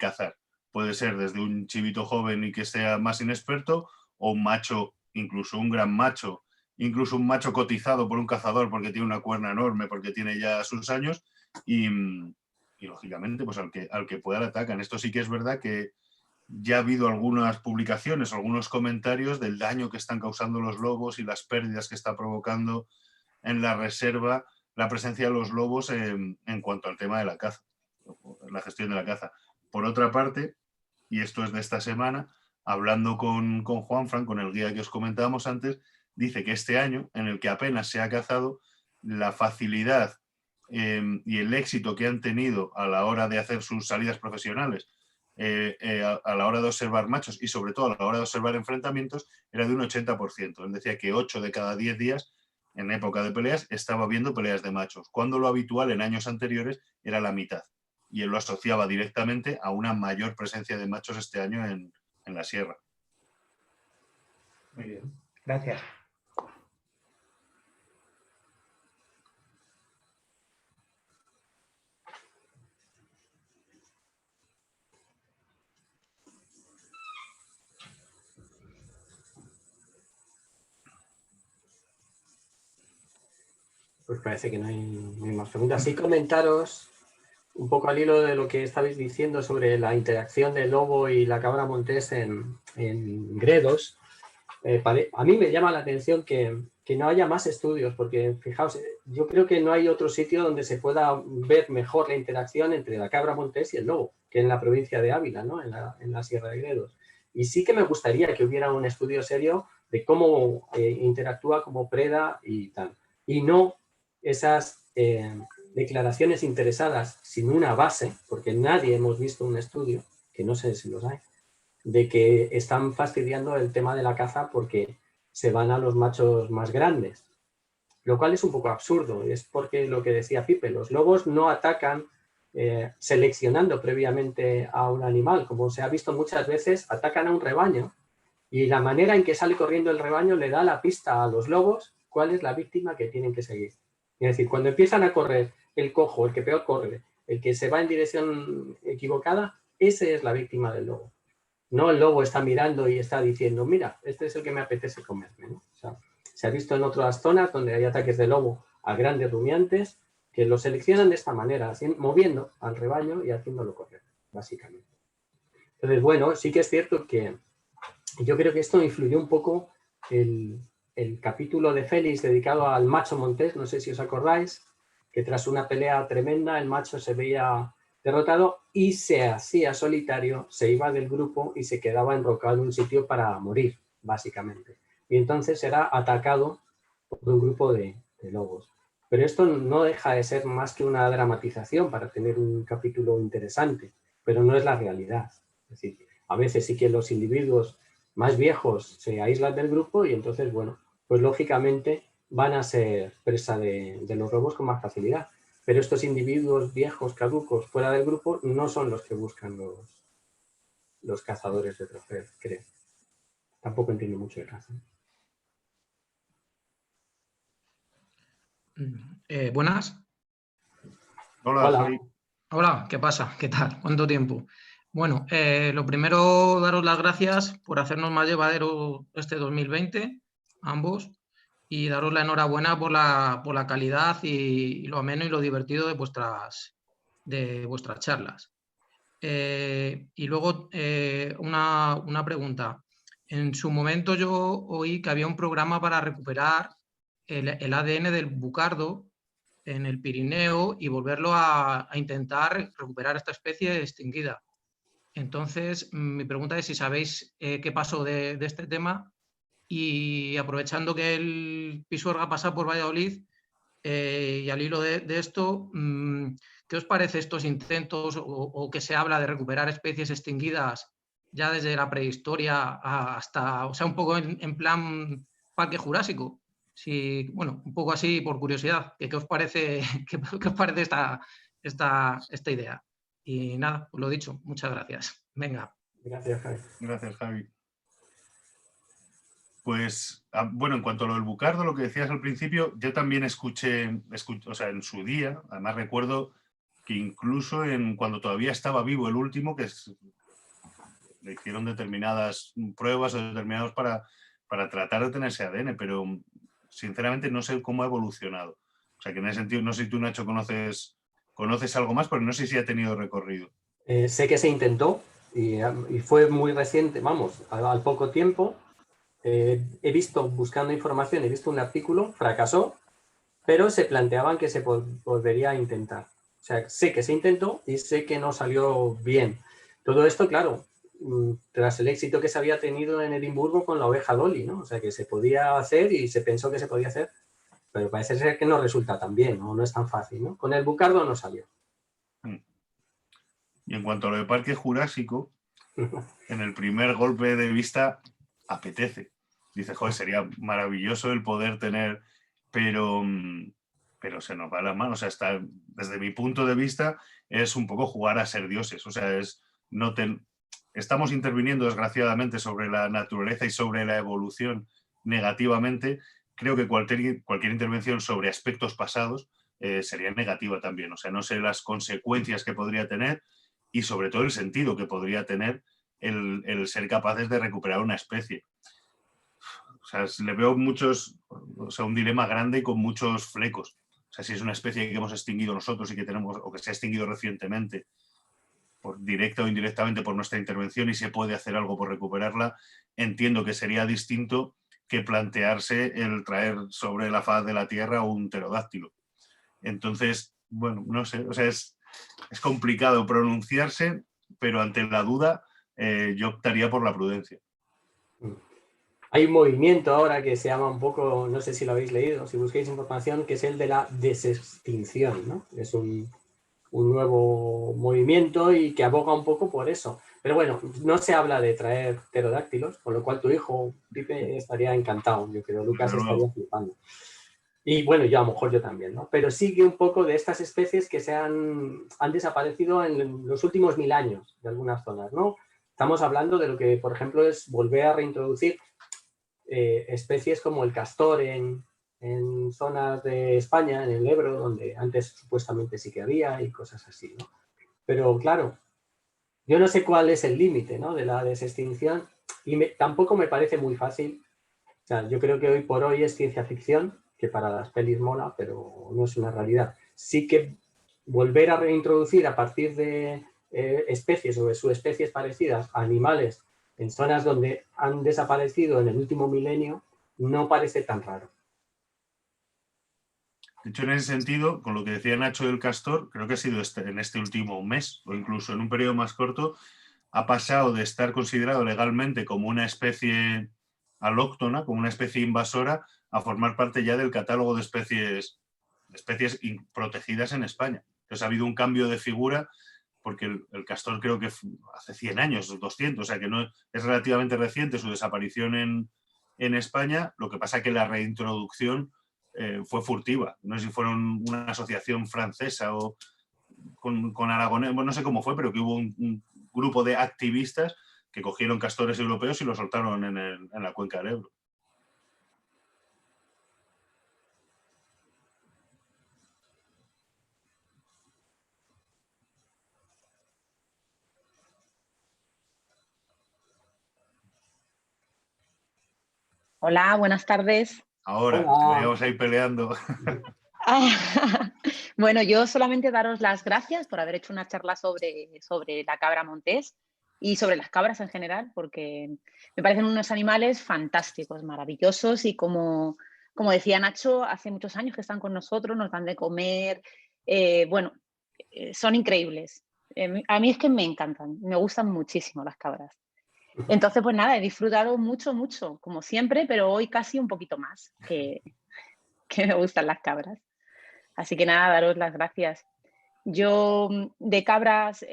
cazar. Puede ser desde un chivito joven y que sea más inexperto o un macho, incluso un gran macho incluso un macho cotizado por un cazador porque tiene una cuerna enorme, porque tiene ya sus años, y lógicamente pues al que pueda le atacan. Esto sí que es verdad que ya ha habido algunas publicaciones, algunos comentarios del daño que están causando los lobos y las pérdidas que está provocando en la reserva la presencia de los lobos en cuanto al tema de la caza, la gestión de la caza. Por otra parte, y esto es de esta semana, hablando con Juanfran, con el guía que os comentábamos antes, dice que este año, en el que apenas se ha cazado, la facilidad y el éxito que han tenido a la hora de hacer sus salidas profesionales, a la hora de observar machos y sobre todo a la hora de observar enfrentamientos, era de un 80%. Él decía que 8 de cada 10 días, en época de peleas, estaba viendo peleas de machos, cuando lo habitual en años anteriores era la mitad. Y él lo asociaba directamente a una mayor presencia de machos este año en la sierra. Muy bien, gracias. Pues parece que no hay más preguntas. Sí, comentaros un poco al hilo de lo que estabais diciendo sobre la interacción del lobo y la cabra montés en Gredos. A mí me llama la atención que no haya más estudios, porque fijaos, yo creo que no hay otro sitio donde se pueda ver mejor la interacción entre la cabra montés y el lobo, que en la provincia de Ávila, ¿no? en la Sierra de Gredos. Y sí que me gustaría que hubiera un estudio serio de cómo interactúa como preda y tal. Y no esas declaraciones interesadas sin una base, porque nadie hemos visto un estudio, que no sé si los hay, de que están fastidiando el tema de la caza porque se van a los machos más grandes, lo cual es un poco absurdo. Es porque lo que decía Pipe, los lobos no atacan seleccionando previamente a un animal, como se ha visto muchas veces, atacan a un rebaño y la manera en que sale corriendo el rebaño le da la pista a los lobos cuál es la víctima que tienen que seguir. Es decir, cuando empiezan a correr el cojo, el que peor corre, el que se va en dirección equivocada, ese es la víctima del lobo. No el lobo está mirando y está diciendo, mira, este es el que me apetece comerme, ¿no? O sea, se ha visto en otras zonas donde hay ataques de lobo a grandes rumiantes que lo seleccionan de esta manera, moviendo al rebaño y haciéndolo correr, básicamente. Entonces, bueno, sí que es cierto que yo creo que esto influyó un poco el capítulo de Félix dedicado al macho montés, no sé si os acordáis, que tras una pelea tremenda el macho se veía derrotado y se hacía solitario, se iba del grupo y se quedaba enrocado en un sitio para morir, básicamente. Y entonces era atacado por un grupo de lobos. Pero esto no deja de ser más que una dramatización para tener un capítulo interesante, pero no es la realidad. Es decir, a veces sí que los individuos más viejos se aíslan del grupo y entonces, bueno, pues lógicamente van a ser presa de los lobos con más facilidad. Pero estos individuos viejos, caducos, fuera del grupo, no son los que buscan los cazadores de trofeos, creo. Tampoco entiendo mucho de caza. Buenas. Hola, Hola. Javi. Hola, ¿qué pasa? ¿Qué tal? ¿Cuánto tiempo? Bueno, lo primero, daros las gracias por hacernos más llevadero este 2020, ambos, y daros la enhorabuena por la calidad y lo ameno y lo divertido de vuestras charlas. Y luego una pregunta. En su momento yo oí que había un programa para recuperar el ADN del bucardo en el Pirineo y volverlo a intentar recuperar esta especie extinguida. Entonces, mi pregunta es si sabéis qué pasó de este tema y aprovechando que el Pisuerga pasa por Valladolid y al hilo de esto, ¿qué os parece estos intentos o que se habla de recuperar especies extinguidas ya desde la prehistoria hasta, o sea, un poco en plan Parque Jurásico? Sí, bueno, un poco así por curiosidad, ¿qué os parece, qué os parece esta idea? Y nada, os lo dicho, muchas gracias. Venga. Gracias, Javi. Gracias, Javi. Pues, bueno, en cuanto a lo del bucardo, lo que decías al principio, yo también escuché, o sea, en su día, además recuerdo que incluso cuando todavía estaba vivo el último, le hicieron determinadas pruebas o determinados para tratar de tener ese ADN, pero sinceramente no sé cómo ha evolucionado. O sea, que en ese sentido, no sé si tú, Nacho, conoces algo más, pero no sé si ha tenido recorrido. Sé que se intentó y fue muy reciente, vamos, al poco tiempo. He visto, buscando información, he visto un artículo, fracasó, pero se planteaban que se volvería a intentar. O sea, sé que se intentó y sé que no salió bien. Todo esto, claro, tras el éxito que se había tenido en Edimburgo con la oveja Dolly, ¿no? O sea, que se podía hacer y se pensó que se podía hacer, pero parece ser que no resulta tan bien, ¿no? No es tan fácil, ¿no? Con el bucardo no salió. Y en cuanto a lo de Parque Jurásico, en el primer golpe de vista apetece. Dice, joder, sería maravilloso el poder tener, pero se nos va las manos. O sea, desde mi punto de vista, es un poco jugar a ser dioses. O sea, estamos interviniendo, desgraciadamente, sobre la naturaleza y sobre la evolución negativamente. Creo que cualquier intervención sobre aspectos pasados sería negativa también. O sea, no sé las consecuencias que podría tener y sobre todo el sentido que podría tener el ser capaces de recuperar una especie. O sea, le veo un dilema grande y con muchos flecos. O sea, si es una especie que hemos extinguido nosotros y que tenemos, o que se ha extinguido recientemente, directa o indirectamente por nuestra intervención, y se puede hacer algo por recuperarla, entiendo que sería distinto que plantearse el traer sobre la faz de la Tierra un pterodáctilo. Entonces, bueno, no sé, o sea, es complicado pronunciarse, pero ante la duda yo optaría por la prudencia. Hay un movimiento ahora que se llama un poco, no sé si lo habéis leído, si busquéis información, que es el de la desextinción, ¿no? Es un nuevo movimiento y que aboga un poco por eso. Pero bueno, no se habla de traer pterodáctilos, con lo cual tu hijo, Pipe, estaría encantado. Yo creo, Lucas estaría flipando. Y bueno, yo a lo mejor yo también, ¿no? Pero sigue un poco de estas especies que han desaparecido en los últimos 1000 años, de algunas zonas, ¿no? Estamos hablando de lo que, por ejemplo, es volver a reintroducir especies como el castor en zonas de España, en el Ebro, donde antes supuestamente sí que había y cosas así, ¿no? Pero claro, yo no sé cuál es el límite, ¿no?, de la desextinción y tampoco me parece muy fácil. O sea, yo creo que hoy por hoy es ciencia ficción, que para las pelis mola, pero no es una realidad. Sí que volver a reintroducir a partir de especies o de subespecies parecidas a animales en zonas donde han desaparecido en el último milenio no parece tan raro. De hecho, en ese sentido, con lo que decía Nacho del castor, creo que ha sido en este último mes o incluso en un periodo más corto, ha pasado de estar considerado legalmente como una especie alóctona, como una especie invasora, a formar parte ya del catálogo de especies protegidas en España. Entonces ha habido un cambio de figura porque el castor creo que hace 100 años, 200, o sea que no es relativamente reciente su desaparición en España. Lo que pasa es que la reintroducción fue furtiva. No sé si fueron una asociación francesa o con aragonés, bueno, no sé cómo fue, pero que hubo un grupo de activistas que cogieron castores europeos y los soltaron en la cuenca del Ebro. Hola, buenas tardes. Ahora, Hola. te veíamos ahí peleando. Bueno, yo solamente daros las gracias por haber hecho una charla sobre la cabra montés y sobre las cabras en general, porque me parecen unos animales fantásticos, maravillosos y como decía Nacho, hace muchos años que están con nosotros, nos dan de comer, son increíbles. A mí es que me encantan, me gustan muchísimo las cabras. Entonces, pues nada, he disfrutado mucho, mucho, como siempre, pero hoy casi un poquito más, que me gustan las cabras. Así que nada, daros las gracias. Yo de cabras,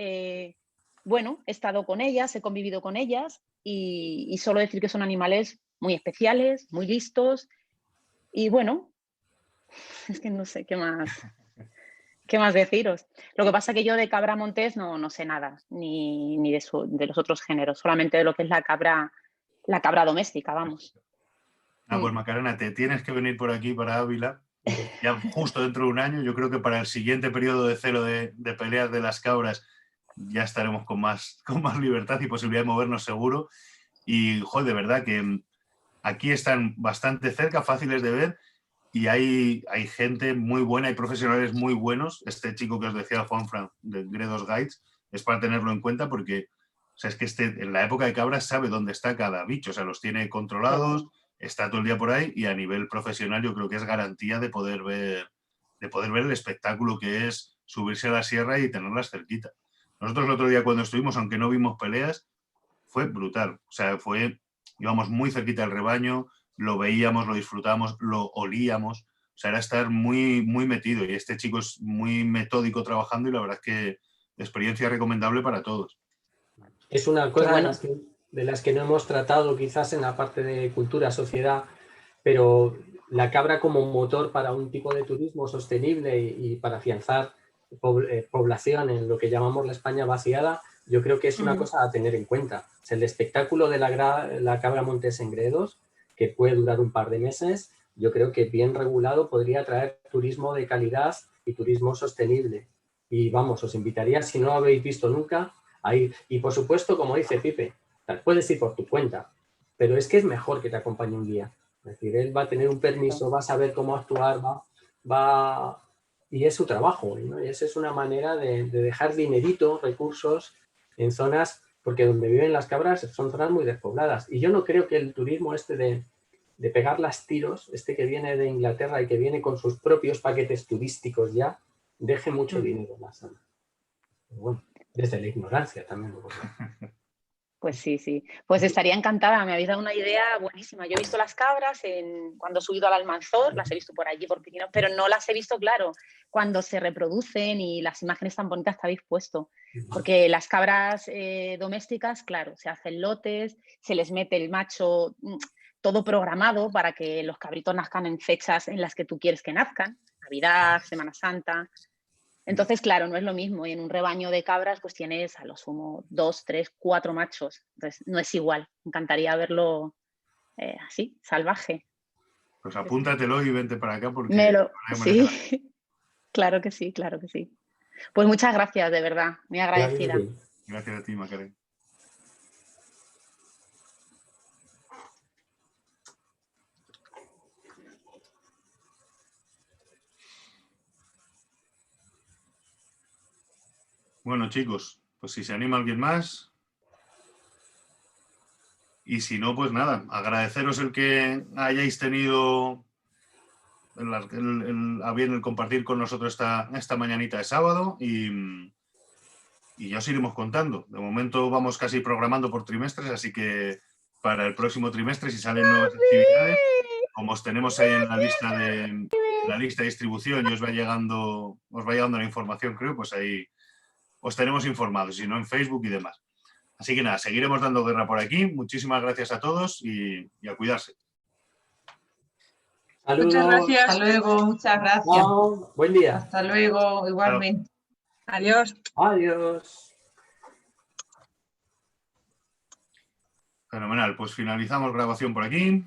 bueno, he estado con ellas, he convivido con ellas y solo decir que son animales muy especiales, muy listos y bueno, es que no sé qué más deciros. Lo que pasa es que yo de cabra montés no sé nada, ni de los otros géneros, solamente de lo que es la cabra doméstica, vamos. Pues Macarena, te tienes que venir por aquí para Ávila, ya justo dentro de un año. Yo creo que para el siguiente periodo de celo de peleas de las cabras ya estaremos con más libertad y posibilidad de movernos seguro. Y, joder, de verdad que Aquí están bastante cerca, fáciles de ver, y hay gente muy buena, hay profesionales muy buenos. Este chico que os decía, Juanfran, de Gredos Guides, es para tenerlo en cuenta porque, o sea, es que en la época de cabras sabe dónde está cada bicho, o sea, los tiene controlados, está todo el día por ahí, y a nivel profesional yo creo que es garantía de poder ver el espectáculo que es subirse a la sierra y tenerlas cerquita. Nosotros el otro día cuando estuvimos, aunque no vimos peleas, fue brutal. O sea, íbamos muy cerquita del rebaño, lo veíamos, lo disfrutábamos, lo olíamos. O sea, era estar muy, muy metido. Y este chico es muy metódico trabajando y la verdad es que experiencia recomendable para todos. Es una cosa bueno. de las que no hemos tratado quizás en la parte de cultura, sociedad, pero la cabra como motor para un tipo de turismo sostenible y para afianzar población en lo que llamamos la España vaciada, yo creo que es una cosa a tener en cuenta. O sea, el espectáculo de la cabra montés en Gredos, que puede durar un par de meses, yo creo que bien regulado podría traer turismo de calidad y turismo sostenible. Y vamos, os invitaría, si no lo habéis visto nunca, a ir. Y por supuesto, como dice Pipe, puedes ir por tu cuenta, pero es que es mejor que te acompañe un guía. Es decir, él va a tener un permiso, va a saber cómo actuar, y es su trabajo, ¿no? Y esa es una manera de dejar dinerito, recursos en zonas, porque donde viven las cabras son zonas muy despobladas. Y yo no creo que el turismo de pegar las tiros, que viene de Inglaterra y que viene con sus propios paquetes turísticos ya, deje mucho dinero en la zona. Pero bueno, desde la ignorancia también. Pues sí, sí. Pues estaría encantada, me habéis dado una idea buenísima. Yo he visto las cabras cuando he subido al Almanzor, las he visto por allí, por Pirineos, pero no las he visto, claro, cuando se reproducen y las imágenes tan bonitas que habéis puesto. Porque las cabras domésticas, claro, se hacen lotes, se les mete el macho todo programado para que los cabritos nazcan en fechas en las que tú quieres que nazcan, Navidad, Semana Santa. Entonces, claro, no es lo mismo. Y en un rebaño de cabras, pues tienes a lo sumo 2, 3, 4 machos. Entonces, no es igual. Me encantaría verlo así, salvaje. Pues apúntatelo y vente para acá porque Sí, claro que sí, claro que sí. Pues muchas gracias, de verdad. Muy agradecida. Gracias a ti, Macarena. Bueno, chicos, pues si se anima alguien más. Y si no, pues nada, agradeceros el que hayáis tenido a bien el compartir con nosotros esta mañanita de sábado y ya os iremos contando. De momento vamos casi programando por trimestres, así que para el próximo trimestre, si salen nuevas actividades, como os tenemos ahí en la lista de distribución y os va llegando la información, creo, pues ahí os tenemos informados, si no en Facebook y demás. Así que nada, seguiremos dando guerra por aquí. Muchísimas gracias a todos y a cuidarse. Saludos. Muchas gracias. Hasta luego, muchas gracias. Chao. Buen día. Hasta luego, igualmente. Chao. Adiós. Adiós. Fenomenal, pues finalizamos grabación por aquí.